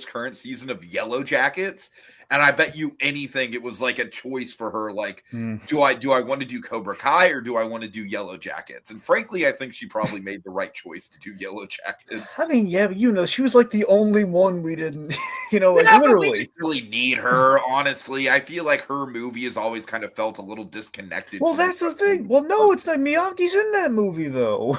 current season of Yellow Jackets, and I bet you anything it was like a choice for her. Like,
Mm.
do I want to do Cobra Kai or do I want to do Yellow Jackets? And frankly, I think she probably made the right choice to do Yellow
I
Jackets.
mean, yeah, but she was like the only one we didn't, like
Yeah, but we
literally.
didn't really need her, honestly. I feel like her movie has always kind of felt a little disconnected
Well,
from the
that's the
rest of
thing.
the
Well, no, it's
universe.
not. Miyagi's in that movie though.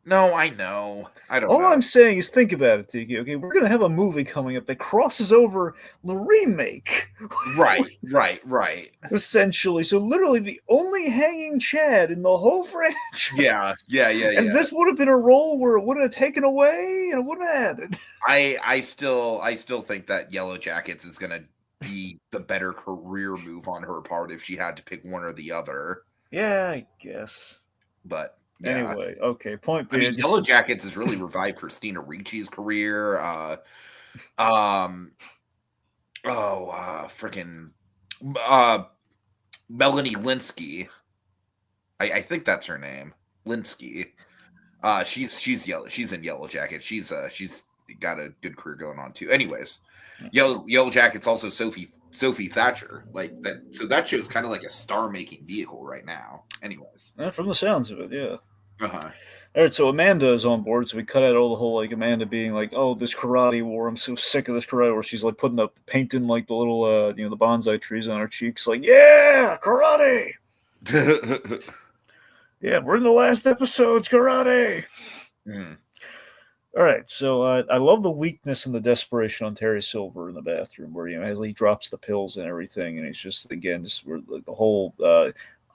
No, I know. I don't
All
know.
I'm saying is think about it, Tiki. Okay, we're gonna have a movie coming up that crosses over the remake.
Right.
Essentially. So literally the only hanging Chad in the whole franchise. And
Yeah.
this would have been a role where it would have taken away and it would have added.
I still think that Yellow Jackets is gonna be the better career move on her part if she had to pick one or the other.
Yeah, I guess.
But yeah,
Anyway, okay. Point
I
being,
mean,
just
Yellow Jackets has really revived Christina Ricci's career. Um, freaking, uh, Melanie Linsky. I think that's her name, Linsky. She's yellow. She's in Yellow Jacket. She's got a good career going on too. Anyways, Yellow Jacket's also Sophie Thatcher. Like that. So that show's kind of like a star making vehicle right now. Anyways.
from the sounds of it, yeah.
Uh huh.
All right, so Amanda is on board, so we cut out all the whole like Amanda being like, "Oh, this karate war, I'm so sick of this karate war." She's like putting up painting like the little the bonsai trees on her cheeks, like, "Yeah, karate." Yeah, we're in the last episode's karate.
mm.
All right, so I love the weakness and the desperation on Terry Silver in the bathroom, where as he drops the pills and everything, and he's just again just the whole.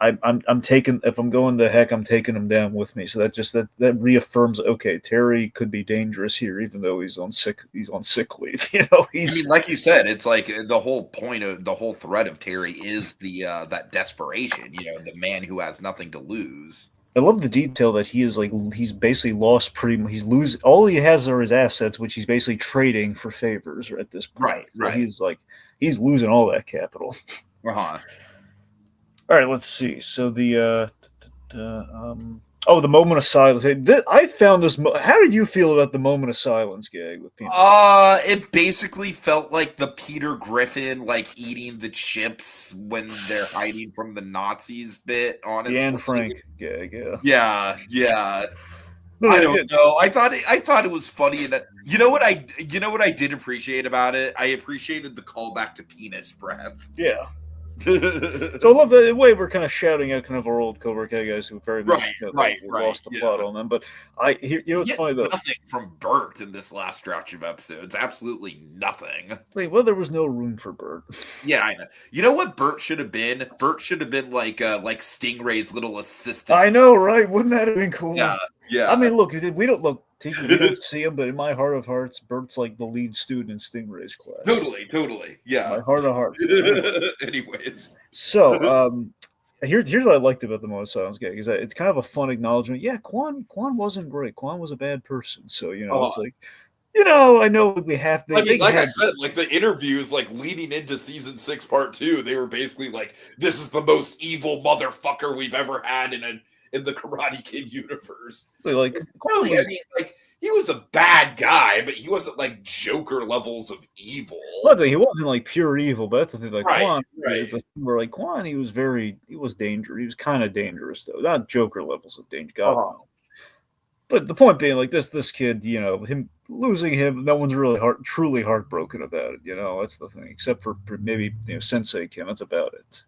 I'm taking if I'm going to heck, I'm taking him down with me. So that reaffirms okay, Terry could be dangerous here, even though he's on sick leave.
I
He's
mean, like you said, it's like the whole point of the whole thread of Terry is the that desperation. The man who has nothing to lose.
I love the detail that he's basically lost he's lose all he has are his assets, which he's basically trading for favors at this point.
Right,
So
right.
he's losing all that capital.
Uh-huh.
All right, let's see. So the moment of silence. I found this. How did you feel about the moment of silence gag with Peanut?
It basically felt like the Peter Griffin eating the chips when they're hiding from the Nazis bit. Honestly,
The Anne Frank gag.
yeah.
No,
I don't know. I thought it was funny, and you know what I did appreciate about it. I appreciated the callback to penis breath.
Yeah. So I love the way we're kind of shouting out kind of our old Cobra Kai guys who very much lost the plot on them. But what's funny though?
Nothing from Bert in this last stretch of episodes. Absolutely nothing.
Well, there was no room for Bert.
Yeah, I know. You know what Bert should have been? Bert should have been like Stingray's little assistant.
I know, right? Wouldn't that have been cool?
Yeah.
I mean, look, we don't see him, but in my heart of hearts, Bert's like the lead student in Stingray's class.
Totally. Yeah.
My heart of hearts.
Anyways.
So, here's what I liked about the Moment of Silence gag is that it's kind of a fun acknowledgement. Yeah, Quan wasn't great. Quan was a bad person. So, it's like, I know we have to.
I said, the interviews, leading into season 6, part 2, they were basically like, "This is the most evil motherfucker we've ever had in the Karate Kid universe."
Really,
he was a bad guy, but he wasn't Joker levels of evil.
He wasn't pure evil, but that's the thing. Quan, it's a thing where Quan, he was dangerous. He was kind of dangerous though, not Joker levels of danger. God no. But the point being, this kid, him losing him, no one's really truly heartbroken about it. That's the thing, except for maybe Sensei Kim. That's about it.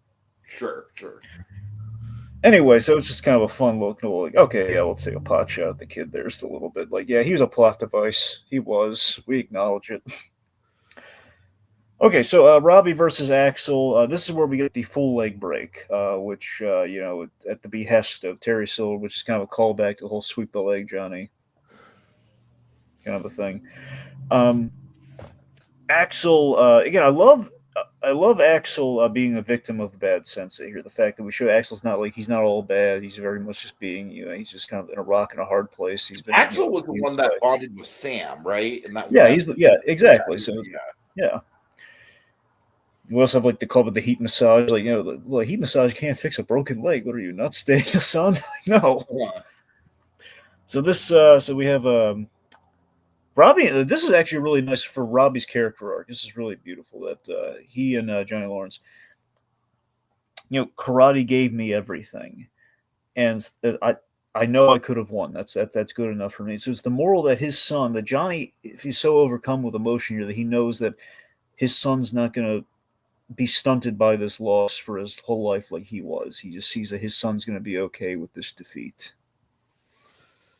Sure.
Anyway, so it's just kind of a fun look. Okay, yeah, we'll take a pot shot at the kid there just a little bit. He was a plot device. He was. We acknowledge it. Okay, so Robbie versus Axel. This is where we get the full leg break, which, at the behest of Terry Silver, which is kind of a callback to the whole sweep the leg, Johnny kind of a thing. Axel, again, I love Axel being a victim of a bad sensei here. The fact that we show Axel's not he's not all bad. He's very much just being, he's just kind of in a rock and a hard place.
Axel was the one that bonded with Sam, right? And that
exactly. Yeah. We also have the call with the heat massage. The heat massage can't fix a broken leg. What are you, nuts, staying the sun? No.
Yeah.
So this, so we have Robbie. This is actually really nice for Robbie's character arc. This is really beautiful that he and Johnny Lawrence, karate gave me everything, and I know I could have won. That's good enough for me. So it's the moral that his son, that Johnny, if he's so overcome with emotion here, that he knows that his son's not going to be stunted by this loss for his whole life like he was. He just sees that his son's going to be okay with this defeat.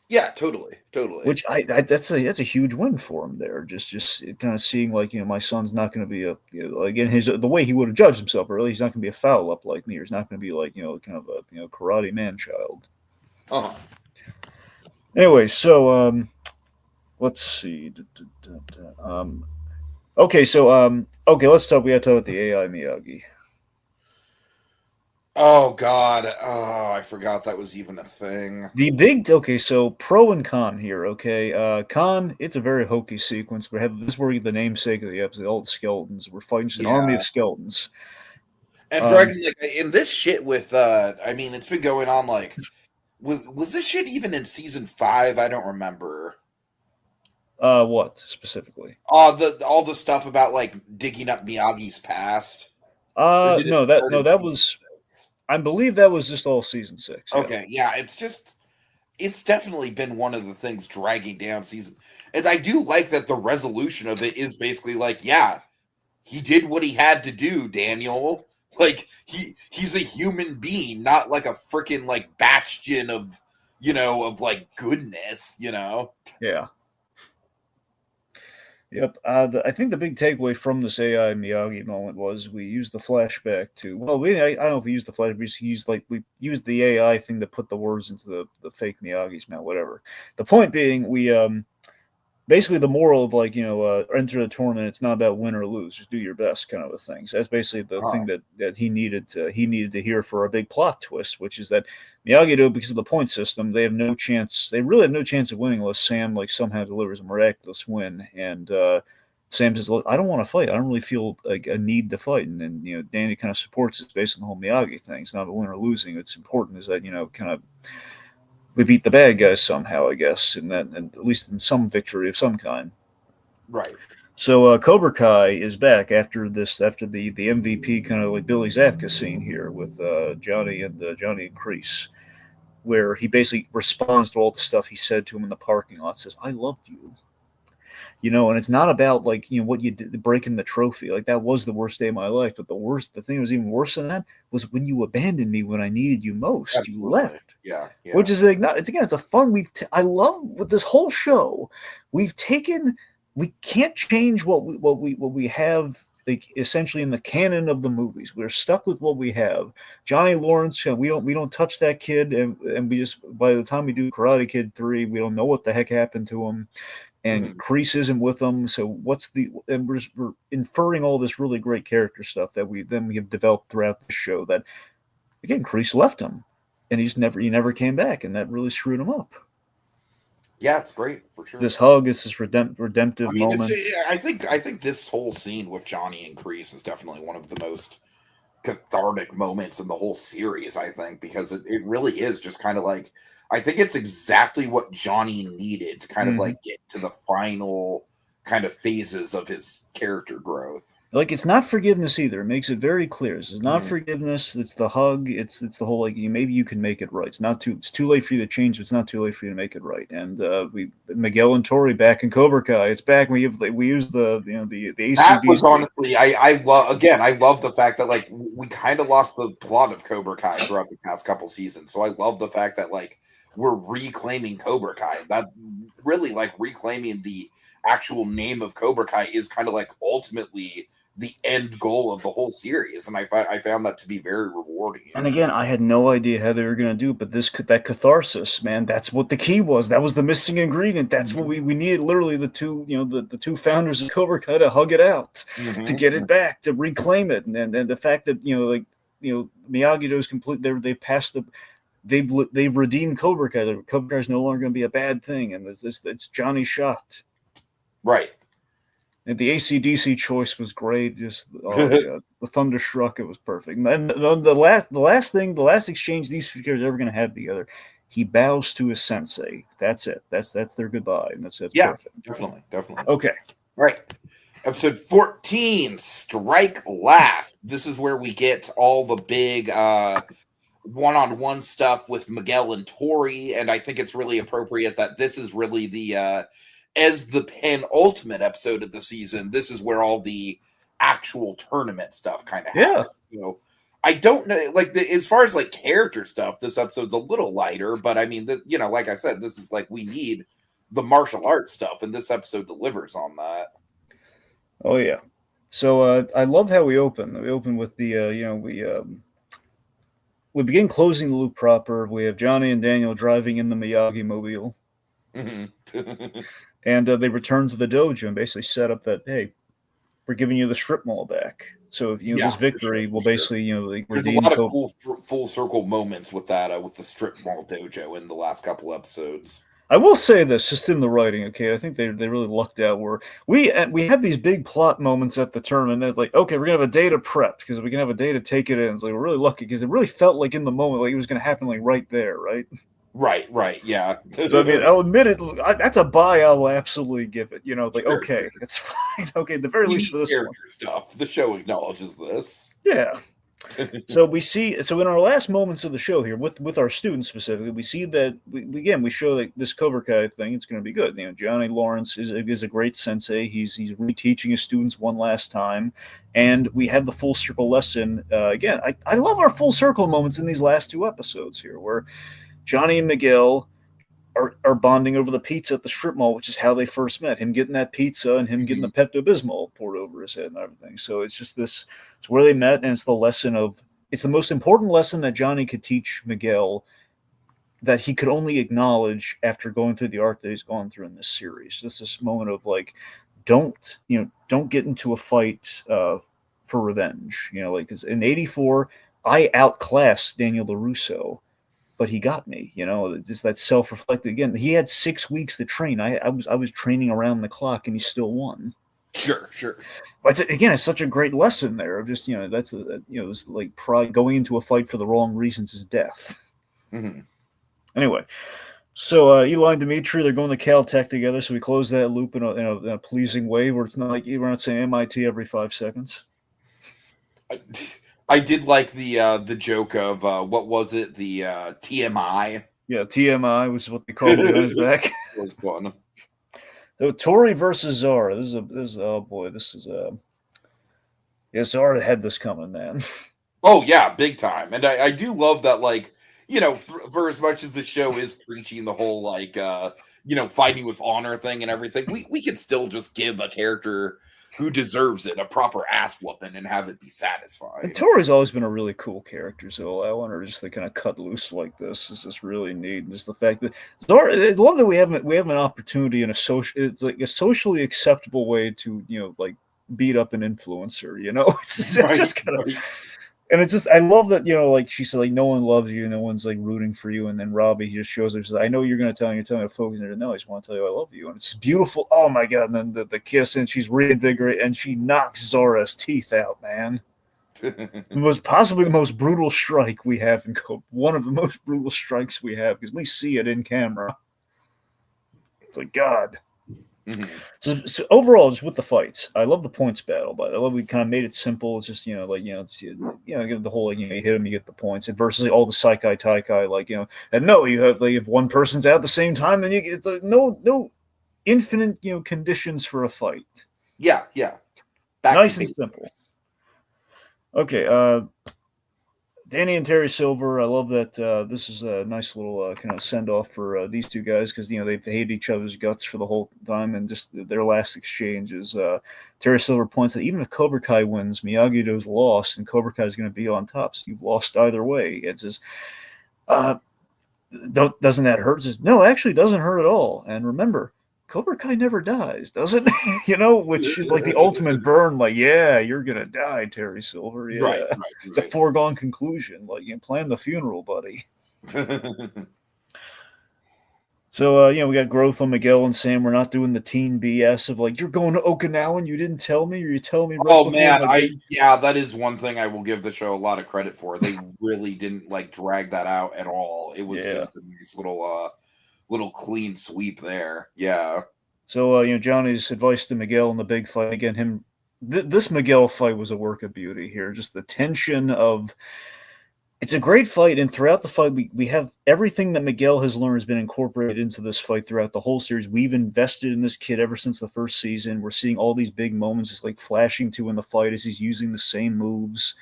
Yeah, totally.
Which that's a huge win for him there. Just kind of seeing my son's not going to be again the way he would have judged himself early. He's not going to be a foul up like me. Or he's not going to be kind of a karate man child. Anyway, so let's see. Okay, so let's talk. We got to talk about the AI Miyagi.
Oh God! Oh, I forgot that was even a thing.
So pro and con here. Okay, con. It's a very hokey sequence. This is where we get the namesake of the episode. All the skeletons. We're fighting just an army of skeletons.
And Dragon, in this shit with, it's been going on. Was this shit even in season 5? I don't remember.
What specifically?
All the stuff about digging up Miyagi's past.
That was. I believe that was just all season 6.
Yeah. Okay, yeah, it's definitely been one of the things dragging down season. And I do like that the resolution of it is basically he did what he had to do, Daniel. He's a human being, not a freaking bastion of goodness,
Yeah. Yep. I think the big takeaway from this AI Miyagi moment was we used the flashback to, well, I don't know if we used the flashback, we used the AI thing to put the words into the fake Miyagi's mouth, whatever. The point being, we basically the moral of, like, enter the tournament. It's not about win or lose, just do your best, kind of a thing. So that's basically the thing that he needed to hear for a big plot twist, which is that Miyagi-Do, because of the point system, they have no chance. They really have no chance of winning unless Sam, like, somehow delivers a miraculous win. And Sam says, "Look, I don't want to fight. I don't really feel like a need to fight." And then Danny kind of supports it based on the whole Miyagi thing. It's not about win or losing. It's important is that kind of we beat the bad guys somehow, I guess, in that, and at least in some victory of some kind.
Right.
So Cobra Kai is back after the MVP kind of like Billy Zabka scene here with Johnny and Kreese, where he basically responds to all the stuff he said to him in the parking lot. Says, "I loved you." And it's not about, like, what you did breaking the trophy. Like, that was the worst day of my life, but the thing that was even worse than that was when you abandoned me when I needed you most.
Absolutely.
You left.
Yeah.
Which is, like, not, it's a fun. I love with this whole show. We've taken. We can't change what we have, like, essentially in the canon of the movies. We're stuck with what we have. Johnny Lawrence, we don't touch that kid, and we just, by the time we do Karate Kid 3, we don't know what the heck happened to him. And Kreese isn't with them, so and we're inferring all this really great character stuff that we have developed throughout the show. That, again, Kreese left him, and he never came back, and that really screwed him up.
Yeah, it's great for sure.
This hug is this redemptive moment.
I think this whole scene with Johnny and Kreese is definitely one of the most cathartic moments in the whole series. I think because it really is just kind of like. I think it's exactly what Johnny needed to kind of like get to the final kind of phases of his character growth.
Like, it's not forgiveness either. It makes it very clear. This is not forgiveness. It's the hug. It's the whole, like, maybe you can make it right. It's too late for you to change, but it's not too late for you to make it right. And Miguel and Tori back in Cobra Kai. It's back. We use the ACDC.
That was honestly, I love the fact that, like, we kind of lost the plot of Cobra Kai throughout the past couple seasons. So I love the fact that, like, we're reclaiming Cobra Kai. That really, like, reclaiming the actual name of Cobra Kai is kind of like ultimately the end goal of the whole series, and I found that to be very rewarding.
And again, I had no idea how they were going to do it, but that catharsis, man, that's what the key was. That was the missing ingredient. That's what we needed. Literally, the two the two founders of Cobra Kai to hug it out, to get it back, to reclaim it, and the fact that Miyagi-Do's complete. They've passed the. They've redeemed Cobra Kai. Cobra Kai is no longer going to be a bad thing, and it's Johnny shot.
Right.
And the ACDC choice was great. Just the Thunderstruck, it was perfect. And then the last exchange these two characters are ever going to have together, he bows to his sensei. That's it. That's their goodbye, and that's perfect.
Definitely.
Okay,
right. Episode 14, Strike Last. This is where we get all the big one-on-one stuff with Miguel and Tori, and I think it's really appropriate that this is really the as the penultimate episode of the season. This is where all the actual tournament stuff kind of happens. I don't know, like, as far as like character stuff, this episode's a little lighter, but I mean, like I said, this is like, we need the martial arts stuff, and this episode delivers on that.
Oh yeah. So I love how we open. We open with the we begin closing the loop proper. We have Johnny and Daniel driving in the Miyagi mobile. And they return to the dojo and basically set up that, hey, we're giving you the strip mall back. So if this victory will basically like,
there's a lot of cool full circle moments with that with the strip mall dojo in the last couple episodes.
I will say this, just in the writing, okay, I think they really lucked out where we have these big plot moments at the tournament. They're like, okay, we're gonna have a day to prep because we can have a day to take it in. It's like, we're really lucky because it really felt like in the moment, like it was gonna happen like right there, right?
Right, yeah.
So I mean, I'll admit it. That's a buy. I will absolutely give it. Like, okay, it's fine. Okay, the very least for this one.
Stuff. The show acknowledges this.
Yeah. So we see. So in our last moments of the show here, with our students specifically, we see that we show that this Cobra Kai thing, it's going to be good. Johnny Lawrence is a great sensei. He's reteaching his students one last time, and we have the full circle lesson again. I love our full circle moments in these last two episodes here, where Johnny and Miguel are bonding over the pizza at the strip mall, which is how they first met. Him getting that pizza and him getting the Pepto Bismol poured over his head and everything. So it's just this. It's where they met, and it's the lesson of. It's the most important lesson that Johnny could teach Miguel that he could only acknowledge after going through the arc that he's gone through in this series. Just this moment of like, don't get into a fight for revenge. Like cause in '84, I outclassed Daniel LaRusso, but he got me. Just that self-reflective. Again, he had 6 weeks to train. I was training around the clock, and he still won.
Sure.
But again, it's such a great lesson there of just that's it's like pride going into a fight for the wrong reasons is death.
Mm-hmm.
Anyway, so Eli and Dimitri, they're going to Caltech together. So we close that loop in a pleasing way, where it's not like we're not saying MIT every 5 seconds.
I did like the joke of what was it, the TMI?
Yeah, TMI was what they called it back.
It was fun.
So Tori versus Zara. This is oh boy, this is yeah, Zara had this coming, man.
Oh yeah, big time. And I do love that, like, for as much as the show is preaching the whole like fighting with honor thing and everything, we could still just give a character who deserves it a proper ass whooping and have it be satisfying.
And Tori's always been a really cool character, so I want her just to kind of cut loose like this. It's just really neat. And just the fact that Zara, I love that we have an opportunity in it's like a socially acceptable way to like beat up an influencer. It's just kind of. And it's just, I love that, like she said, like, no one loves you, no one's like rooting for you. And then Robbie, he just shows her, says, I know you're going to tell me, you're telling me to focus on it. No, I just want to tell you I love you. And it's beautiful. Oh my God. And then the kiss, and she's reinvigorated, and she knocks Zara's teeth out, man. Possibly the most brutal strike we have in Cobra. One of the most brutal strikes we have, because we see it in camera. It's like, God. Mm-hmm. So overall, just with the fights, I love the points battle, but I love we kind of made it simple. It's just the whole you hit them, you get the points, and versus all the Saikai Taikai, and no, you have if one person's out at the same time, then you get no infinite conditions for a fight.
Yeah.
Nice and simple. Okay, Danny and Terry Silver, I love that this is a nice little kind of send-off for these two guys, because they've hated each other's guts for the whole time, and just their last exchange is Terry Silver points that even if Cobra Kai wins, Miyagi-Do's lost, and Cobra Kai is going to be on top, so you've lost either way. It says, doesn't that hurt? It says, no, actually it doesn't hurt at all. And remember, Cobra Kai never dies, does it? Which is like the ultimate burn. Like, yeah, you're gonna die, Terry Silver. Yeah,
right.
It's a foregone conclusion. Like, plan the funeral, buddy. So, we got growth on Miguel and Sam. We're not doing the teen BS of like, you're going to Okinawa and you didn't tell me, or you tell me.
Right man, that is one thing I will give the show a lot of credit for. They really didn't like drag that out at all. It was just a nice little clean sweep there. Yeah.
So Johnny's advice to Miguel in the big fight again. This Miguel fight was a work of beauty here. Just the tension of. It's a great fight, and throughout the fight, we have everything that Miguel has learned has been incorporated into this fight throughout the whole series. We've invested in this kid ever since the first season. We're seeing all these big moments just like flashing to in the fight as he's using the same moves,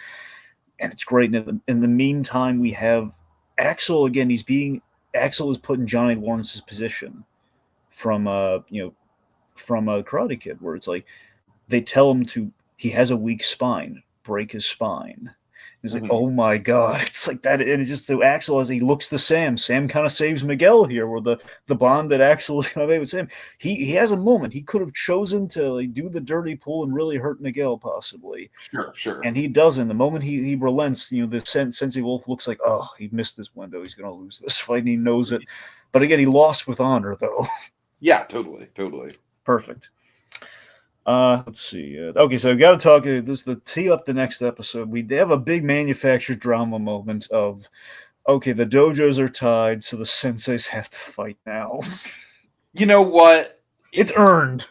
and it's great. And in the meantime, we have Axel again. Axel is put in Johnny Lawrence's position from Karate Kid, where it's like they tell him he has a weak spine, break his spine. He's like, oh my God, it's like that. And it's just so Axel, as he looks to Sam kind of saves Miguel here, where the bond that Axel is going to make with Sam. He has a moment. He could have chosen to like do the dirty pull and really hurt Miguel, possibly.
Sure.
And he doesn't. The moment he relents, the Sensei Wolf looks like, oh, he missed his window. He's going to lose this fight, and he knows it. But again, he lost with honor, though.
Yeah, totally.
Perfect. Let's see. Okay, so we got to talk. The tee up the next episode. We have a big manufactured drama moment of, okay, the dojos are tied, so the senseis have to fight now.
You know what?
It's earned.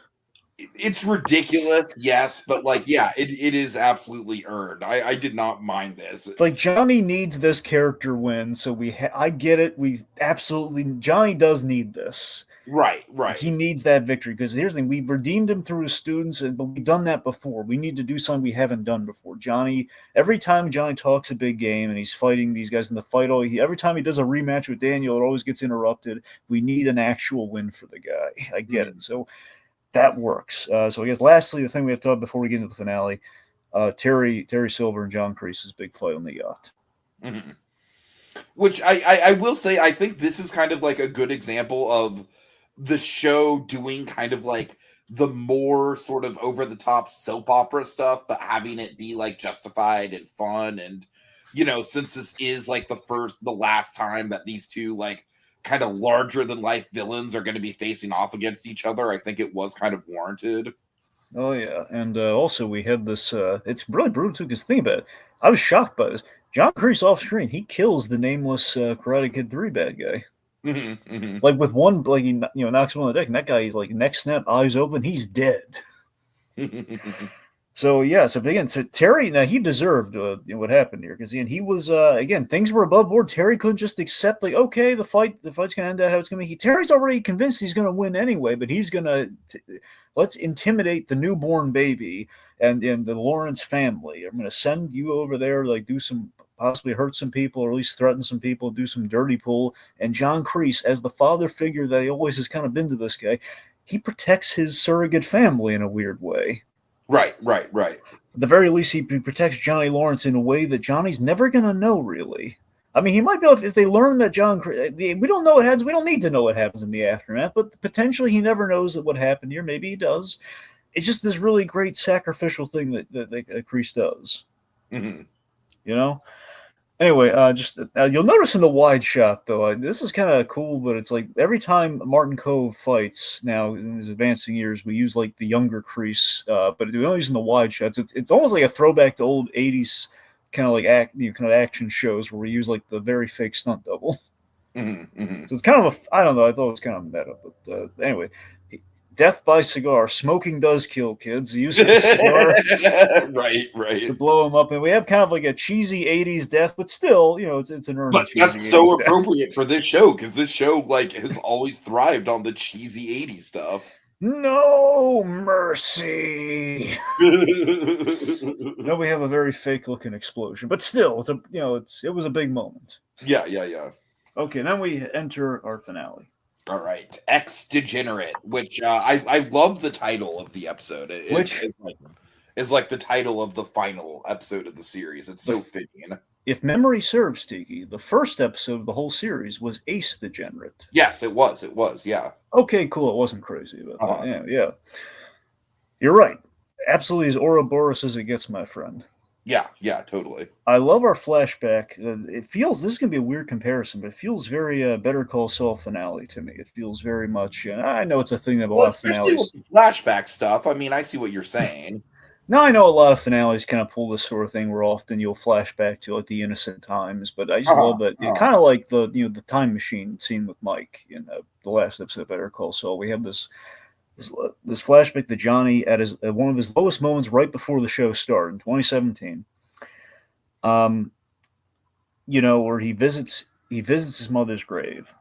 It's ridiculous, yes, but like, yeah, it is absolutely earned. I did not mind this.
It's like Johnny needs this character win, so I get it. Johnny does need this.
Right, right.
He needs that victory because here's the thing: we've redeemed him through his students, but we've done that before. We need to do something we haven't done before. Johnny, every time Johnny talks a big game and he's fighting these guys in the fight, every time he does a rematch with Daniel, it always gets interrupted. We need an actual win for the guy. I get it. So that works. So I guess lastly, the thing we have to talk before we get into the finale, Terry Silver and John Kreese's big fight on the yacht.
Mm-hmm. Which I will say, I think this is kind of like a good example of the show doing kind of like the more sort of over the top soap opera stuff, but having it be like justified and fun. And, since this is like the last time that these two like kind of larger than life villains are going to be facing off against each other, I think it was kind of warranted.
Oh yeah, and also we had this. It's really brutal too. Because think about it, I was shocked by this. John Kreese off screen, he kills the nameless Karate Kid 3 bad guy.
Mm-hmm, mm-hmm.
Like with one, like he knocks him on the deck, and that guy, he's like neck snap, eyes open, he's dead. So yeah, so again, so Terry, now he deserved what happened here because he was again, things were above board. Terry couldn't just accept like, okay, the fight's gonna end out how it's gonna be. Terry's already convinced he's gonna win anyway, but he's gonna let's intimidate the newborn baby and the Lawrence family. I'm gonna send you over there, like do some possibly hurt some people or at least threaten some people, do some dirty pull. And John Kreese, as the father figure that he always has kind of been to this guy, he protects his surrogate family in a weird way.
Right.
At the very least, he protects Johnny Lawrence in a way that Johnny's never going to know, really. I mean, he might be able to, if they learn that we don't know what happens. We don't need to know what happens in the aftermath, but potentially he never knows that what happened here. Maybe he does. It's just this really great sacrificial thing that Kreese does.
Mm-hmm.
Anyway, just you'll notice in the wide shot though, this is kind of cool, but it's like every time Martin Kove fights now in his advancing years, we use like the younger Kreese, but we don't use in the wide shots. It's almost like a throwback to old '80s kind of like kind of action shows where we use like the very fake stunt double.
Mm-hmm, mm-hmm.
So it's kind of I don't know. I thought it was kind of meta, but anyway. Death by cigar. Smoking does kill, kids. Use a cigar
right
to blow them up. And we have kind of like a cheesy 80s death, but still, it's an earned cheesy.
But that's so appropriate for this show because this show like has always thrived on the cheesy 80s stuff.
No mercy. We have a very fake looking explosion, but still, it was a big moment.
Yeah.
Okay, now we enter our finale.
All right, Ex Degenerate, which I love the title of the episode. Which is like the title of the final episode of the series. It's so fitting.
If memory serves, Tiki, the first episode of the whole series was Ace Degenerate.
Yes, it was. It was, yeah.
Okay, cool. It wasn't crazy about that. Yeah. You're right. Absolutely as Ouroboros as it gets, my friend.
Yeah, totally.
I love our flashback. It feels, this is going to be a weird comparison, but it feels very Better Call Saul finale to me. It feels very much, I know it's a thing that a lot of finales.
With flashback stuff, I mean, I see what you're saying.
Now, I know a lot of finales kind of pull this sort of thing where often you'll flash back to like the innocent times, but I just love that. Kind of like the time machine scene with Mike in the last episode of Better Call Saul. We have this flashback to Johnny at one of his lowest moments right before the show started in 2017. Where he visits his mother's grave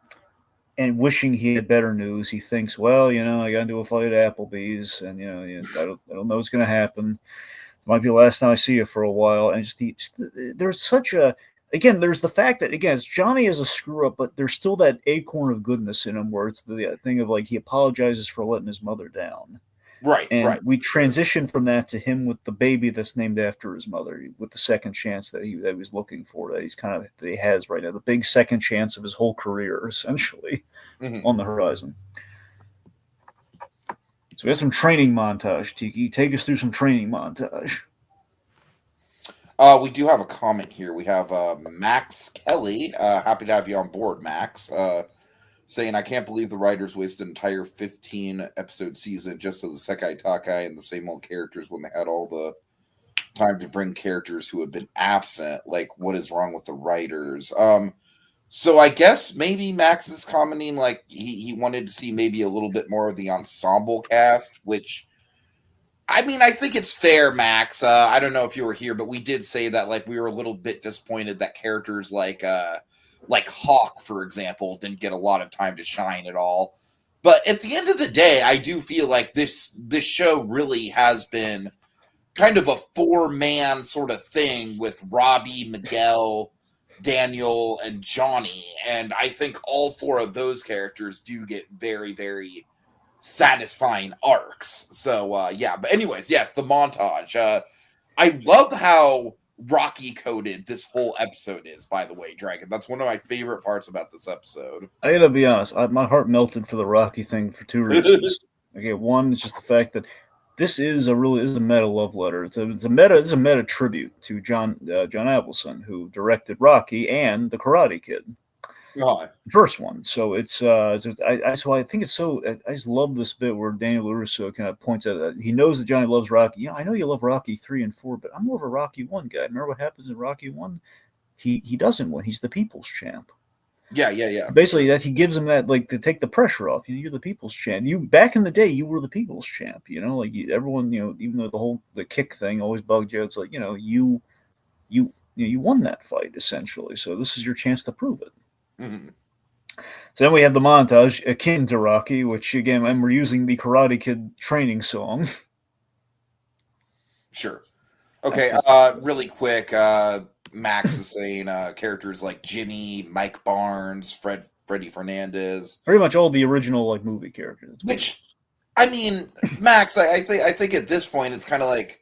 and wishing he had better news. He thinks, well, I got into a fight at Applebee's, and I don't know what's going to happen. It might be the last time I see you for a while. And there's such a there's the fact that it's Johnny as a screw up, but there's still that acorn of goodness in him, where it's the thing of like he apologizes for letting his mother down.
Right.
We transition from that to him with the baby that's named after his mother, with the second chance that he was looking for, that he has right now, the big second chance of his whole career, essentially, on the horizon. So we have some training montage. Tiki, take us through some training montage.
We do have a comment here. We have Max Kelly. Happy to have you on board, Max. Saying, I can't believe the writers wasted an entire 15-episode season just of the Sekai Takai and the same old characters when they had all the time to bring characters who had been absent. Like, what is wrong with the writers? So I guess maybe Max is commenting like he wanted to see maybe a little bit more of the ensemble cast, which, I mean, I think it's fair, Max. I don't know if you were here, but we did say that like we were a little bit disappointed that characters like Hawk, for example, didn't get a lot of time to shine at all. But at the end of the day, I do feel like this show really has been kind of a 4-man sort of thing with Robbie, Miguel, Daniel, and Johnny. And I think all 4 of those characters do get very, very satisfying arcs. So, yeah. But anyways, yes, the montage. I love how Rocky coded this whole episode is, by the way, Dragon. That's one of my favorite parts about this episode.
I gotta be honest, my heart melted for the Rocky thing for 2 reasons. Okay, one is just the fact that this is a meta love letter. It's a meta tribute to John Avildsen, who directed Rocky and The Karate Kid,
Oh,
the first one. So I think it's so. I just love this bit where Daniel LaRusso kind of points out that he knows that Johnny loves Rocky. I know you love Rocky 3 and 4, but I'm more of a Rocky 1 guy. Remember what happens in Rocky 1? He doesn't win. He's the people's champ.
yeah.
Basically, that he gives him that, like, to take the pressure off. You're the people's champ. You back in the day, you were the people's champ. Like everyone, even though the kick thing always bugged you, it's like you won that fight essentially. So this is your chance to prove it.
Mm-hmm.
So then we have the montage akin to Rocky, which again, we're using the Karate Kid training song.
Sure. Okay. Really quick. Max is saying characters like Jimmy, Mike Barnes, Freddie Fernandez,
pretty much all the original like movie characters.
Which, I mean, Max, I think at this point it's kind of like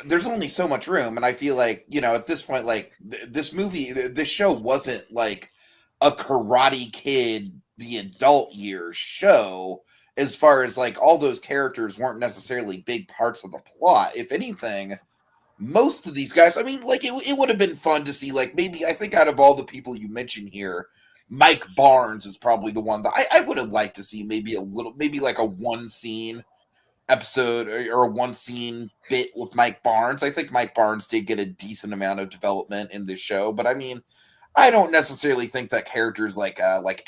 there's only so much room, and I feel like at this point, like this show wasn't like a Karate Kid the adult years show. As far as like all those characters weren't necessarily big parts of the plot. If anything, most of these guys, I mean, like it would have been fun to see, like maybe I think out of all the people you mentioned here, Mike Barnes is probably the one that I would have liked to see maybe like a 1-scene episode or a 1-scene bit with Mike Barnes. I think Mike Barnes did get a decent amount of development in this show, but I mean, I don't necessarily think that characters like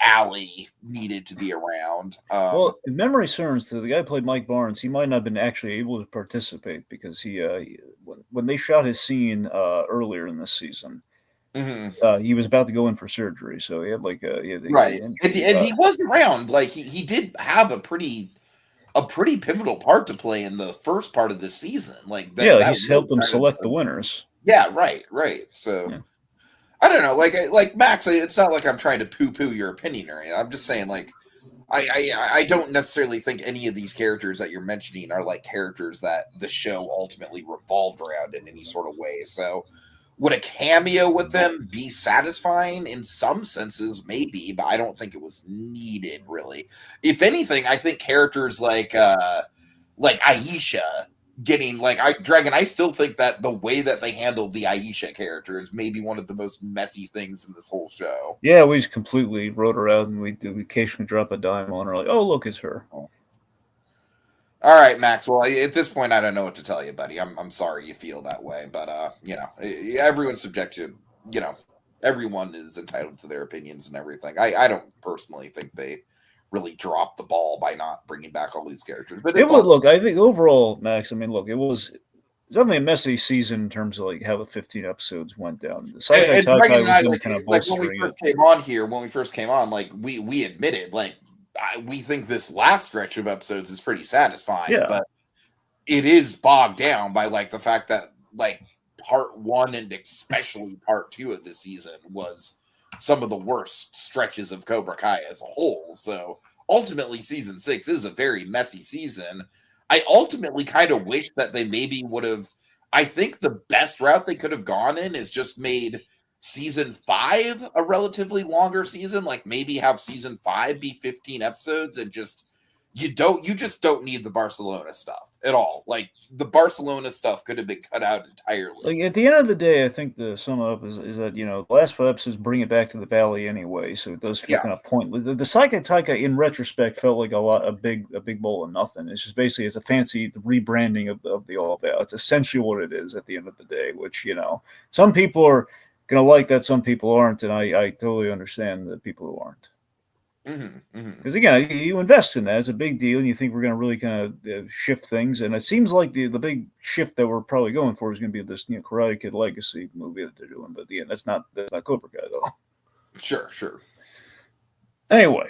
Allie needed to be around.
Well, if memory serves, the guy who played Mike Barnes, he might not have been actually able to participate because when they shot his scene earlier in this season, he was about to go in for surgery, so he had like
right, and he was around. Like he did have a pretty pivotal part to play in the first part of the season. Like that
he's helped them select the winners.
Yeah, right. So. Yeah. I don't know, like Max. It's not like I'm trying to poo-poo your opinion or anything. I'm just saying, like, I don't necessarily think any of these characters that you're mentioning are like characters that the show ultimately revolved around in any sort of way. So, would a cameo with them be satisfying in some senses? Maybe, but I don't think it was needed really. If anything, I think characters like Aisha. Getting Dragon, I still think that the way that they handled the Aisha character is maybe one of the most messy things in this whole show.
Yeah, we just completely wrote her out, and we occasionally drop a dime on her, like, oh, look, it's her.
All right, Max. Well, at this point, I don't know what to tell you, buddy. I'm sorry you feel that way, but everyone's subjective. Everyone is entitled to their opinions and everything. I don't personally think they really dropped the ball by not bringing back all these characters. But
I think overall, Max, I mean, look, it was definitely a messy season in terms of like how the 15 episodes went down. The
and Dragon and I, when we first came on, like we admitted, like we think this last stretch of episodes is pretty satisfying, but it is bogged down by like the fact that like part 1 and especially part 2 of this season was some of the worst stretches of Cobra Kai as a whole. So ultimately season 6 is a very messy season. I ultimately kind of wish that they maybe would have, I think the best route they could have gone in is just made season 5 a relatively longer season. Like maybe have season 5 be 15 episodes and just, you just don't need the Barcelona stuff at all. Like the Barcelona stuff could have been cut out entirely.
Like at the end of the day, I think the sum up is that the last 5 episodes bring it back to the valley anyway, so it does feel kind of pointless. The Psycho Taika in retrospect felt like a big bowl of nothing. It's just basically it's a fancy rebranding of the All Val. It's essentially what it is at the end of the day, which some people are gonna like that, some people aren't, and I totally understand the people who aren't. Because again, you invest in that; it's a big deal, and you think we're going to really kind of shift things. And it seems like the big shift that we're probably going for is going to be this Karate Kid Legacy movie that they're doing. But that's not Cobra Kai though.
Sure.
Anyway,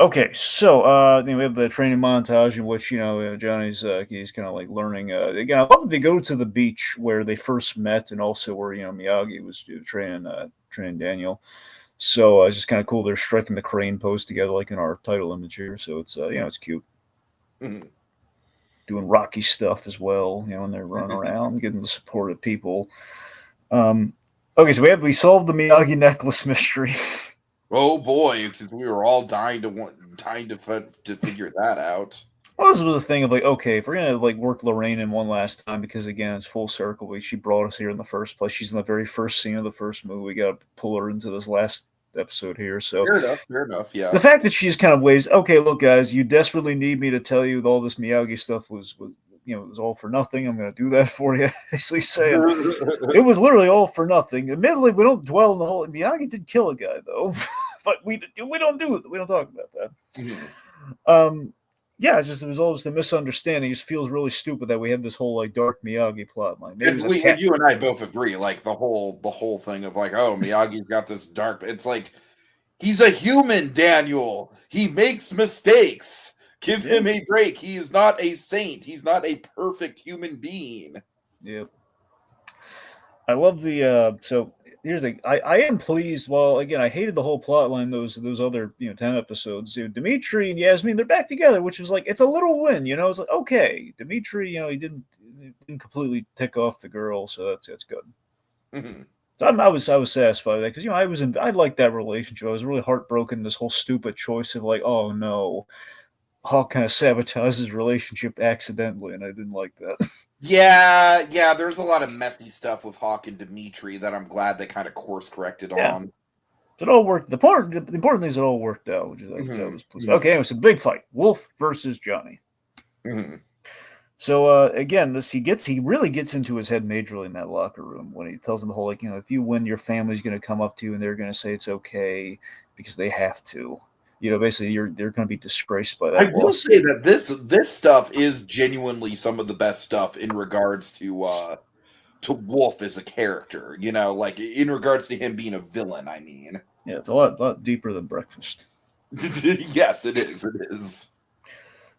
Okay, so we have the training montage in which Johnny's he's kind of like learning. Again, I love that they go to the beach where they first met, and also where Miyagi was training Daniel. So it's just kind of cool. They're striking the crane pose together, like in our title image here. So it's it's cute.
Mhm.
Doing Rocky stuff as well, and they're running around, getting the support of people. Um, okay, so we solved the Miyagi necklace mystery.
Oh boy, because we were all dying to figure that out.
Well, this was a thing of like, okay, if we're gonna like work Lorraine in one last time, because again, it's full circle. She brought us here in the first place. She's in the very first scene of the first movie. We got to pull her into this last episode here. So
Fair enough. Fair enough.
the
Yeah.
fact that she's kind of ways, okay, look, guys, you desperately need me to tell you that all this Miyagi stuff was it was all for nothing. I'm going to do that for you. Basically saying it was literally all for nothing. Admittedly, we don't dwell on the whole. Miyagi did kill a guy though, but we don't do it. We don't talk about that.
Mhm.
Yeah, it was all just a misunderstanding. It just feels really stupid that we have this whole like dark Miyagi plot line. Maybe it was a
And
cat.
you and I both agree, like the whole thing of like, oh, Miyagi's got this dark. It's like he's a human, Daniel. He makes mistakes. Give him a break. He is not a saint. He's not a perfect human being.
Yep. I love the so here's the thing. I am pleased. Well, again, I hated the whole plot line. Those other 10 episodes. Dimitri and Yasmin, they're back together, which was like it's a little win. It's like okay, Dimitri, he didn't completely tick off the girl, so that's good.
Mhm.
So I was satisfied with that because I liked that relationship. I was really heartbroken. This whole stupid choice of like, oh no, Hawk kind of sabotaged his relationship accidentally, and I didn't like that.
Yeah. There's a lot of messy stuff with Hawk and Dimitri that I'm glad they kind of course corrected
Yeah.
on.
It all worked. The important thing is it all worked out, which is that was pleased. Okay, it was a big fight. Wolf versus Johnny.
Mhm.
So again, he really gets into his head majorly in that locker room when he tells them the whole like if you win, your family's going to come up to you and they're going to say it's okay because they have to. Basically they're going to be disgraced by
I
that
will
loss.
say that this stuff is genuinely some of the best stuff in regards to Wolf as a character. Like in regards to him being a villain. I mean,
Yeah, it's a lot deeper than breakfast.
yes, it is. It is.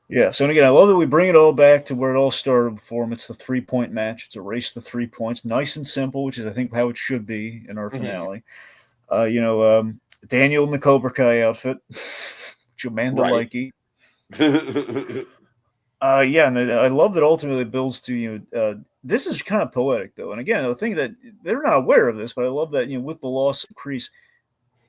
Yeah, so and again, I love that we bring it all back to where it all started before him. It's the 3-point match. It's a race to 3 points, nice and simple, which is I think how it should be in our
Mhm.
finale. Daniel in the Cobra Kai outfit, Amanda
Right.
Likey. Yeah, and I love that ultimately it builds to this is kind of poetic though, and again, the thing that they're not aware of this, but I love that with the loss of Kreese,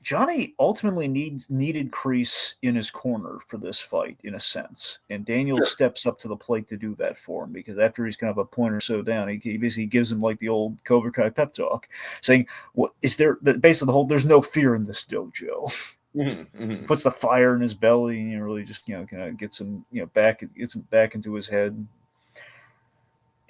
Johnny ultimately needed Kreese in his corner for this fight, in a sense, and Daniel
Sure.
steps up to the plate to do that for him because after he's kind of a point or so down, he basically gives him like the old Cobra Kai pep talk, saying, "What is there?" Basically, the whole "there's no fear in this dojo."
Mhm.
Puts the fire in his belly and really just kind of gets him gets him back into his head.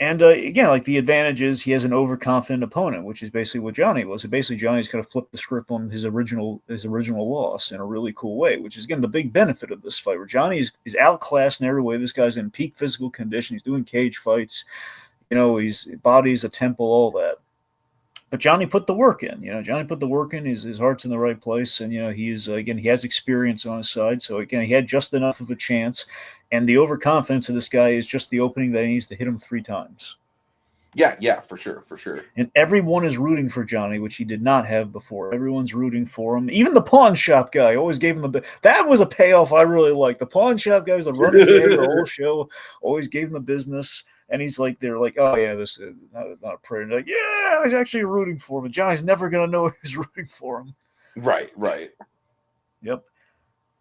And again, like the advantage is he has an overconfident opponent, which is basically what Johnny was. So basically, Johnny's kind of flipped the script on his original loss in a really cool way, which is again the big benefit of this fight. Where Johnny is outclassed in every way. This guy's in peak physical condition. He's doing cage fights. His body's a temple, all that. But Johnny put the work in. Johnny put the work in. His heart's in the right place, and he's again he has experience on his side. So again, he had just enough of a chance, and the overconfidence of this guy is just the opening that he needs to hit him 3 times.
Yeah, for sure, for sure.
And everyone is rooting for Johnny, which he did not have before. Everyone's rooting for him. Even the pawn shop guy always gave him that was a payoff I really liked. The pawn shop guy was a running gag the whole show. Always gave him the business. And he's like, they're like, oh yeah, this is not a prayer. And they're like, yeah, I was actually rooting for him. But Johnny's never gonna know who's rooting for him.
Right.
Yep.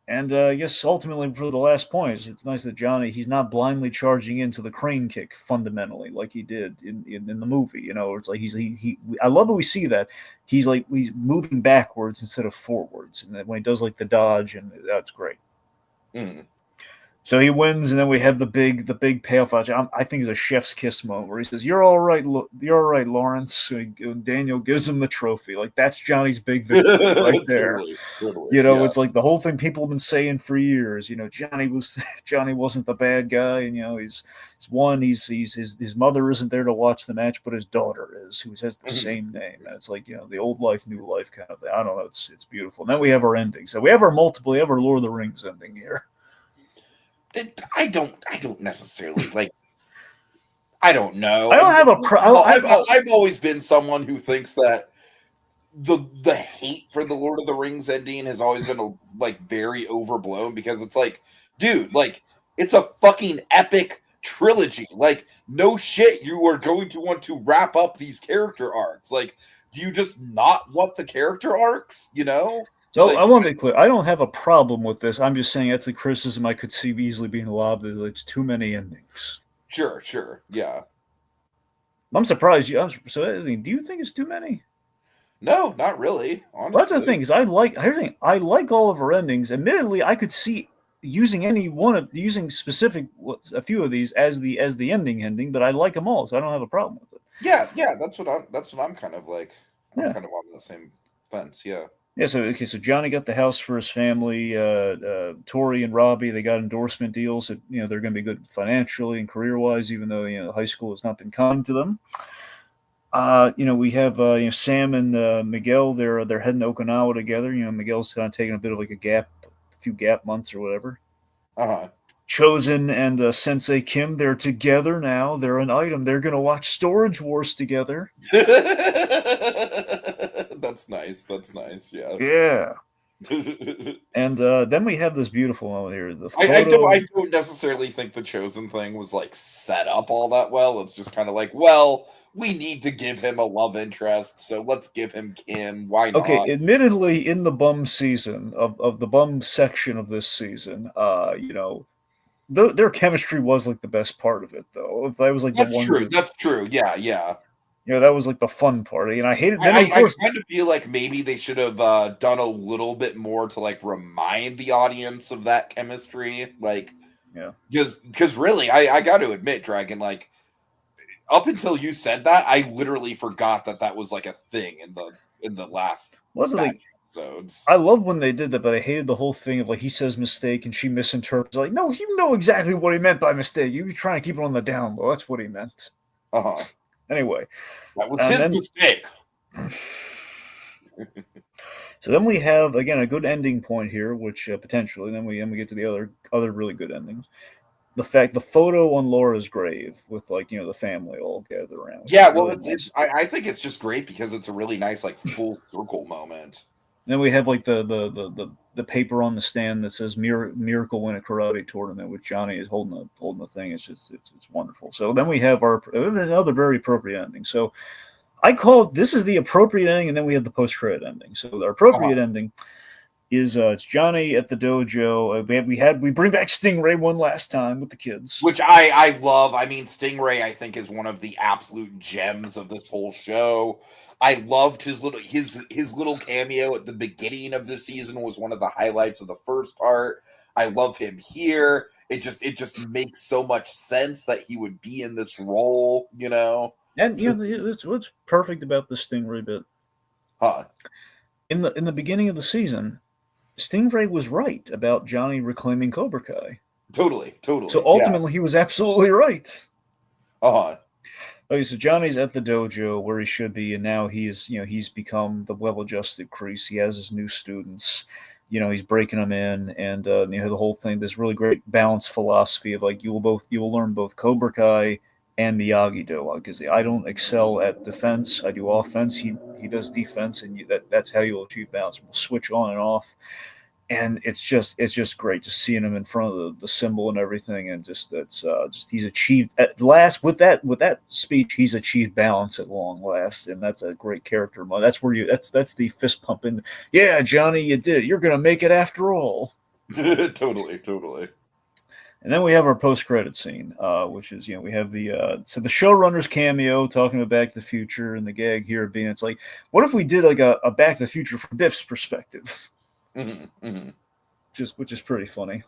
And I guess ultimately for the last point, it's nice that Johnny he's not blindly charging into the crane kick fundamentally like he did in the movie. It's like he I love that we see that he's moving backwards instead of forwards, and that when he does like the dodge, and that's great.
Mm.
So he wins, and then we have the big payoff. I think it's a chef's kiss moment where he says, "You're all right, Lawrence." And Daniel gives him the trophy. Like that's Johnny's big victory right there.
Totally.
You know,
Yeah.
it's like the whole thing people have been saying for years. You know, Johnny wasn't the bad guy, and his mother isn't there to watch the match, but his daughter is, who has the
Mhm.
same name, and it's like the old life, new life kind of thing. I don't know, it's beautiful. And then we have our ending. So we have our Lord of the Rings ending here.
I don't necessarily like. I don't know.
I don't have a pro.
I've always been someone who thinks that the hate for the Lord of the Rings ending has always been like very overblown because it's like, dude, like it's a fucking epic trilogy. Like, no shit, you are going to want to wrap up these character arcs. Like, do you just not want the character arcs? You know?
So
Like,
I want to be clear. I don't have a problem with this. I'm just saying that's a criticism I could see easily being lobbed. That it's too many endings.
sure, yeah.
I'm surprised you. So do you think it's too many?
No, not really.
Well, that's the
Honestly,
thing is I like all of her endings. Admittedly, I could see using using a few of these as the ending, but I like them all, so I don't have a problem with it.
yeah. That's what I'm kind of like. I'm
Yeah.
kind of on the same fence. Yeah.
Yeah, so Johnny got the house for his family. Tori and Robbie, they got endorsement deals that they're going to be good financially and career wise, even though high school has not been kind to them. We have Sam and Miguel. They're heading to Okinawa together. Miguel's kind of taking a bit of like a few gap months or whatever.
Uh
Chosen and Sensei Kim, they're together now. They're an item. They're going to watch Storage Wars together.
huh. That's nice. That's nice. Yeah.
Yeah. And then we have this beautiful moment here. The
I
photo.
don't necessarily think the chosen thing was like set up all that well. It's just kind of like, well, we need to give him a love interest, so let's give him Kim. Why
Okay,
not?
admittedly, in the bum season of the bum section of this season, their chemistry was like the best part of it, though. That was like the
That's
one
true.
good,
That's true. Yeah.
that was like the fun part. And I hated. Then of
I
course,
kind of feel like maybe they should have done a little bit more to like remind the audience of that chemistry, like
yeah.
because really, I got to admit, Dragon, like up until you said that, I literally forgot that was like a thing in the last
What's the thing?
episodes.
I love when they did that, but I hated the whole thing of like he says mistake and she misinterprets. Like, no, you know exactly what he meant by mistake. You were trying to keep it on the down low. That's what he meant.
Uh-huh.
Anyway,
That was
and
his
then
mistake.
so then we have again a good ending point here, which potentially then we get to the other really good endings. The photo on Laura's grave with like the family all gathered around, which
Yeah,
is
well,
really nice.
I think it's just great because it's a really nice like full circle moment.
Then we have like the paper on the stand that says "Miracle in a Karate Tournament" with Johnny is holding the thing. It's wonderful. So then we have another very appropriate ending. So I call it, this is the appropriate ending, and then we have the post credit ending. So the appropriate ending is it's Johnny at the dojo. We bring back Stingray one last time with the kids,
Which I love. I mean, Stingray I think is one of the absolute gems of this whole show. I loved his little cameo at the beginning of this season was one of the highlights of the first part. I love him here. It just makes so much sense that he would be in this role, you know.
and it's what's perfect about the Stingray bit.
Huh.
In the beginning of the season, Stingray was right about Johnny reclaiming Cobra Kai.
Totally.
So
Yeah.
ultimately, he was absolutely right.
Uh-huh.
Okay, so Johnny's at the dojo where he should be, and now he's become the well-adjusted crease. He has his new students. He's breaking them in, and the whole thing. This really great balanced philosophy of like you will learn both Cobra Kai and Miyagi Do. Because I don't excel at defense, I do offense. He does defense, and that's how you'll achieve balance. We'll switch on and off, and it's just great just seeing him in front of the symbol and everything, and just he's achieved at last with that speech. He's achieved balance at long last, and that's a great character. That's where that's the fist pumping. Yeah, Johnny, you did it. You're gonna make it after all.
Totally.
And then we have our post-credit scene, which is we have the showrunner's cameo talking about Back to the Future, and the gag here being it's like, what if we did like a Back to the Future from Biff's perspective?
Mm-hmm.
Which is pretty funny.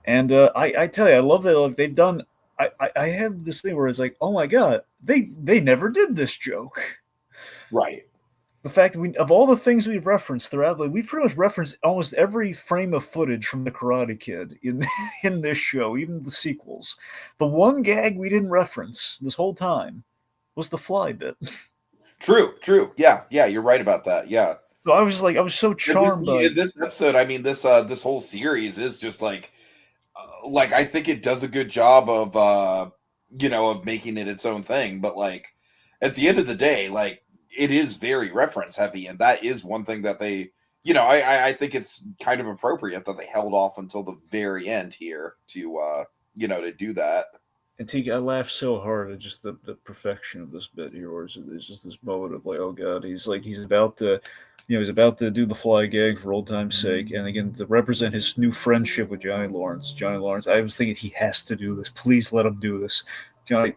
And I tell you, I love that like, they've done. I have this thing where it's like, oh my god, they never did this joke.
Right.
The fact that we, of all the things we've referenced throughout, like we pretty much referenced almost every frame of footage from the Karate Kid in in this show, even the sequels. The one gag we didn't reference this whole time was the fly bit.
True, true. Yeah, yeah, you're right about that. Yeah.
So I was just like, I was so
And
charmed by.
this episode, I mean, this whole series is just like I think it does a good job of of making it its own thing, but like at the end of the day, like it is very reference heavy, and that is one thing that they I think it's kind of appropriate that they held off until the very end here to to do that.
And Tiki, I laughed so hard at just the perfection of this bit here, where it's just this moment of like, oh god, he's about to, he's about to do the fly gag for old time's sake, and again to represent his new friendship with Johnny Lawrence. Johnny Lawrence, I was thinking he has to do this. Please let him do this. Johnny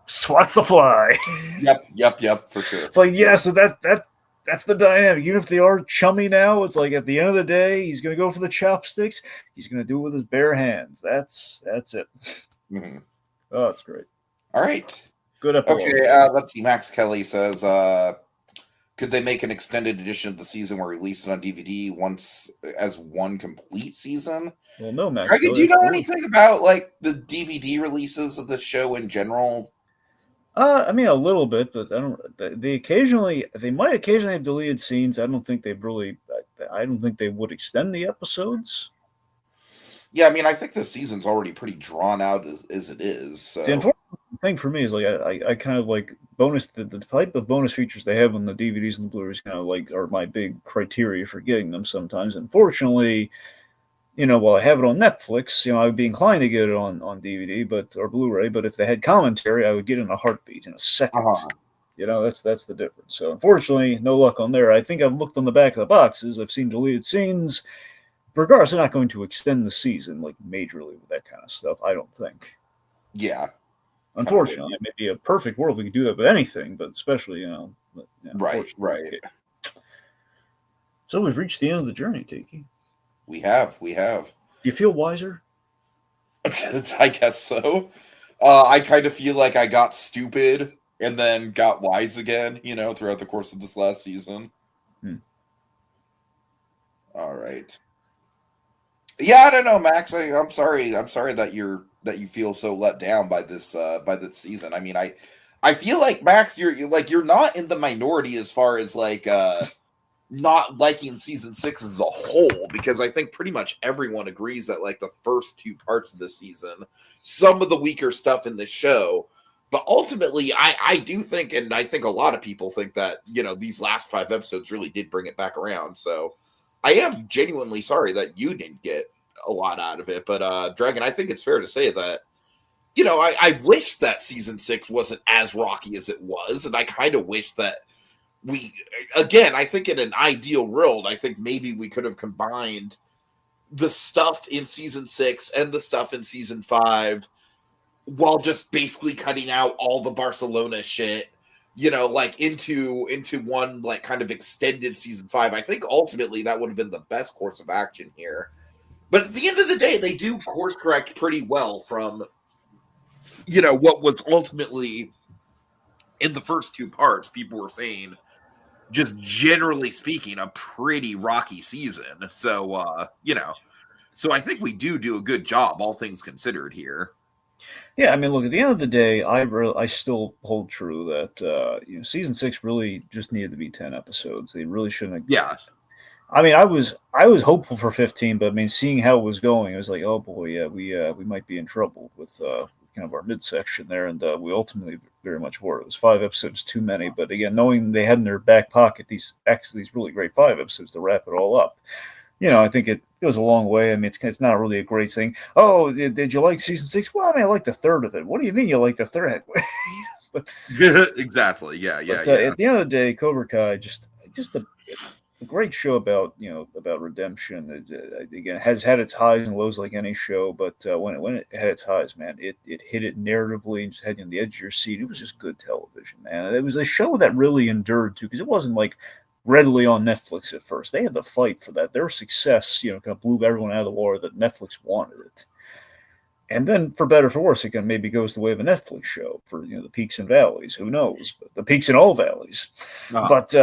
swats the fly.
Yep, for sure.
It's like so that's the dynamic. Even if they are chummy now, it's like at the end of the day, he's gonna go for the chopsticks. He's gonna do it with his bare hands. That's it.
Mm-hmm.
Oh, it's great.
All right.
Good episode.
Okay, let's see. Max Kelly says, could they make an extended edition of the season where release it on DVD once as one complete season?
Well, no, Max.
Dragon, do you know anything about like the DVD releases of the show in general?
I mean a little bit, but I don't. They might occasionally have deleted scenes. I don't think they've really. I don't think they would extend the episodes.
Yeah, I mean, I think the season's already pretty drawn out as it is. So.
The important thing for me is like I kind of like the type of bonus features they have on the DVDs and the Blu-rays kind of like are my big criteria for getting them sometimes. Unfortunately, while I have it on Netflix, I would be inclined to get it on DVD, or Blu-ray. But if they had commentary, I would get it in a heartbeat in a second. That's the difference. So unfortunately, no luck on there. I think I've looked on the back of the boxes. I've seen deleted scenes. Regardless, they're not going to extend the season like majorly with that kind of stuff. I don't think.
Yeah.
Unfortunately, it may be a perfect world we could do that with anything, but especially
right.
So we've reached the end of the journey, Tiki.
We have. Do
you feel wiser?
I guess so. I kind of feel like I got stupid and then got wise again, throughout the course of this last season. All right. Yeah, I don't know, Max. I'm sorry. I'm sorry that you feel so let down by this season. I mean, I feel like Max, you're not in the minority as far as like not liking season 6 as a whole, because I think pretty much everyone agrees that like the first 2 parts of the season, some of the weaker stuff in the show, but ultimately I do think, and I think a lot of people think that these last 5 episodes really did bring it back around. So I am genuinely sorry that you didn't get a lot out of it, but Dragon, I think it's fair to say that I wish that season 6 wasn't as rocky as it was, and I kind of wish that I think in an ideal world, I think maybe we could have combined the stuff in season 6 and the stuff in season 5 while just basically cutting out all the Barcelona shit, like into one like kind of extended season 5. I think ultimately that would have been the best course of action here. But at the end of the day, they do course correct pretty well from what was ultimately in the first 2 parts, people were saying, just generally speaking, a pretty rocky season. So so I think we do a good job, all things considered here.
Yeah, I mean, look, at the end of the day, I still hold true that season 6 really just needed to be 10 episodes. They really shouldn't have.
Yeah.
I mean, I was hopeful for 15, but I mean, seeing how it was going, it was like, oh boy, yeah, we might be in trouble with kind of our midsection there, and we ultimately very much were. It was 5 episodes too many, but again, knowing they had in their back pocket these really great 5 episodes to wrap it all up, I think it goes a long way. I mean, it's not really a great thing. Oh, did you like season 6? Well, I mean, I like the third of it. What do you mean you like the third?
But exactly, yeah.
At the end of the day, Cobra Kai just a great show about redemption. Again, it has had its highs and lows like any show, but when it had its highs, man, it hit it narratively and just had you on the edge of your seat. It was just good television, man. It was a show that really endured too, because it wasn't like readily on Netflix at first. They had to fight for that. Their success, kind of blew everyone out of the water that Netflix wanted it. And then, for better or for worse, it can maybe goes the way of a Netflix show for the peaks and valleys. Who knows? But the peaks and all valleys. But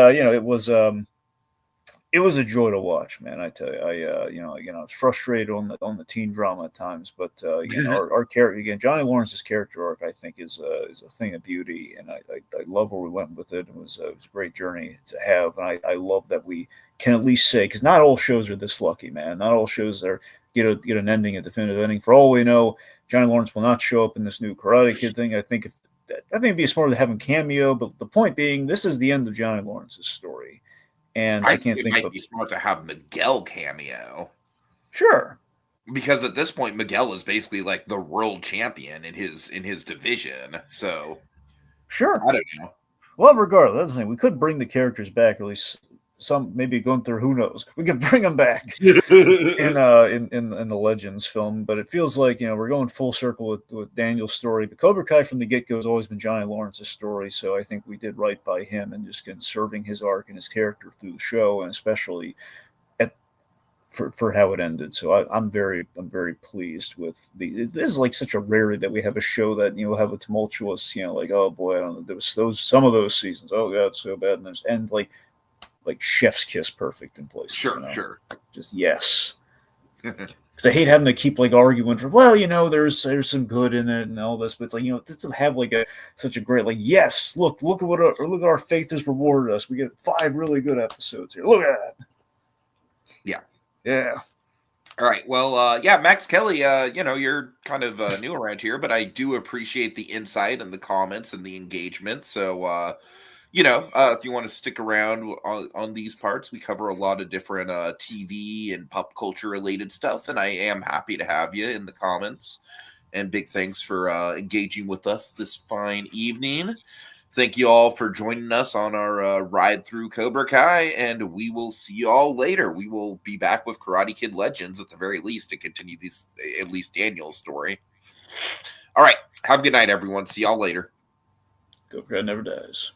it was a joy to watch, man. I tell you, I was frustrated on the teen drama at times, but again, our character again, Johnny Lawrence's character arc, I think, is a thing of beauty, and I love where we went with it. It was a great journey to have, and I love that we can at least say, because not all shows are this lucky, man. Not all shows get an ending, a definitive ending. For all we know, Johnny Lawrence will not show up in this new Karate Kid thing. I think it'd be smarter to have him cameo, but the point being, this is the end of Johnny Lawrence's story. And I can't think
it might be smart to have Miguel cameo.
Sure.
Because at this point, Miguel is basically like the world champion in his division. So
sure.
I don't know.
Well, regardless, that's the thing. We could bring the characters back, or at least some, maybe Gunther, who knows. We could bring them back in the Legends film, but it feels like we're going full circle with Daniel's story. But Cobra Kai from the get-go has always been Johnny Lawrence's story, so I think we did right by him and just serving his arc and his character through the show, and especially for how it ended. So I'm very pleased with this is like such a rarity that we have a show that have a tumultuous like, oh boy, I don't know, there was some of those seasons, oh god, so bad, and there's end like chef's kiss perfect in place.
Sure.
Just yes. Because I hate having to keep arguing for, there's some good in it and all this, but it's like, it doesn't have such a great yes, look at our faith has rewarded us. We get 5 really good episodes here. Look at that. Yeah.
All right. Well, Max Kelly, you're kind of new around here, but I do appreciate the insight and the comments and the engagement. So if you want to stick around on these parts, we cover a lot of different TV and pop culture related stuff, and I am happy to have you in the comments. And big thanks for engaging with us this fine evening. Thank you all for joining us on our ride through Cobra Kai, and we will see you all later. We will be back with Karate Kid Legends at the very least to continue at least Daniel's story. All right. Have a good night, everyone. See y'all later.
Cobra Kai never dies.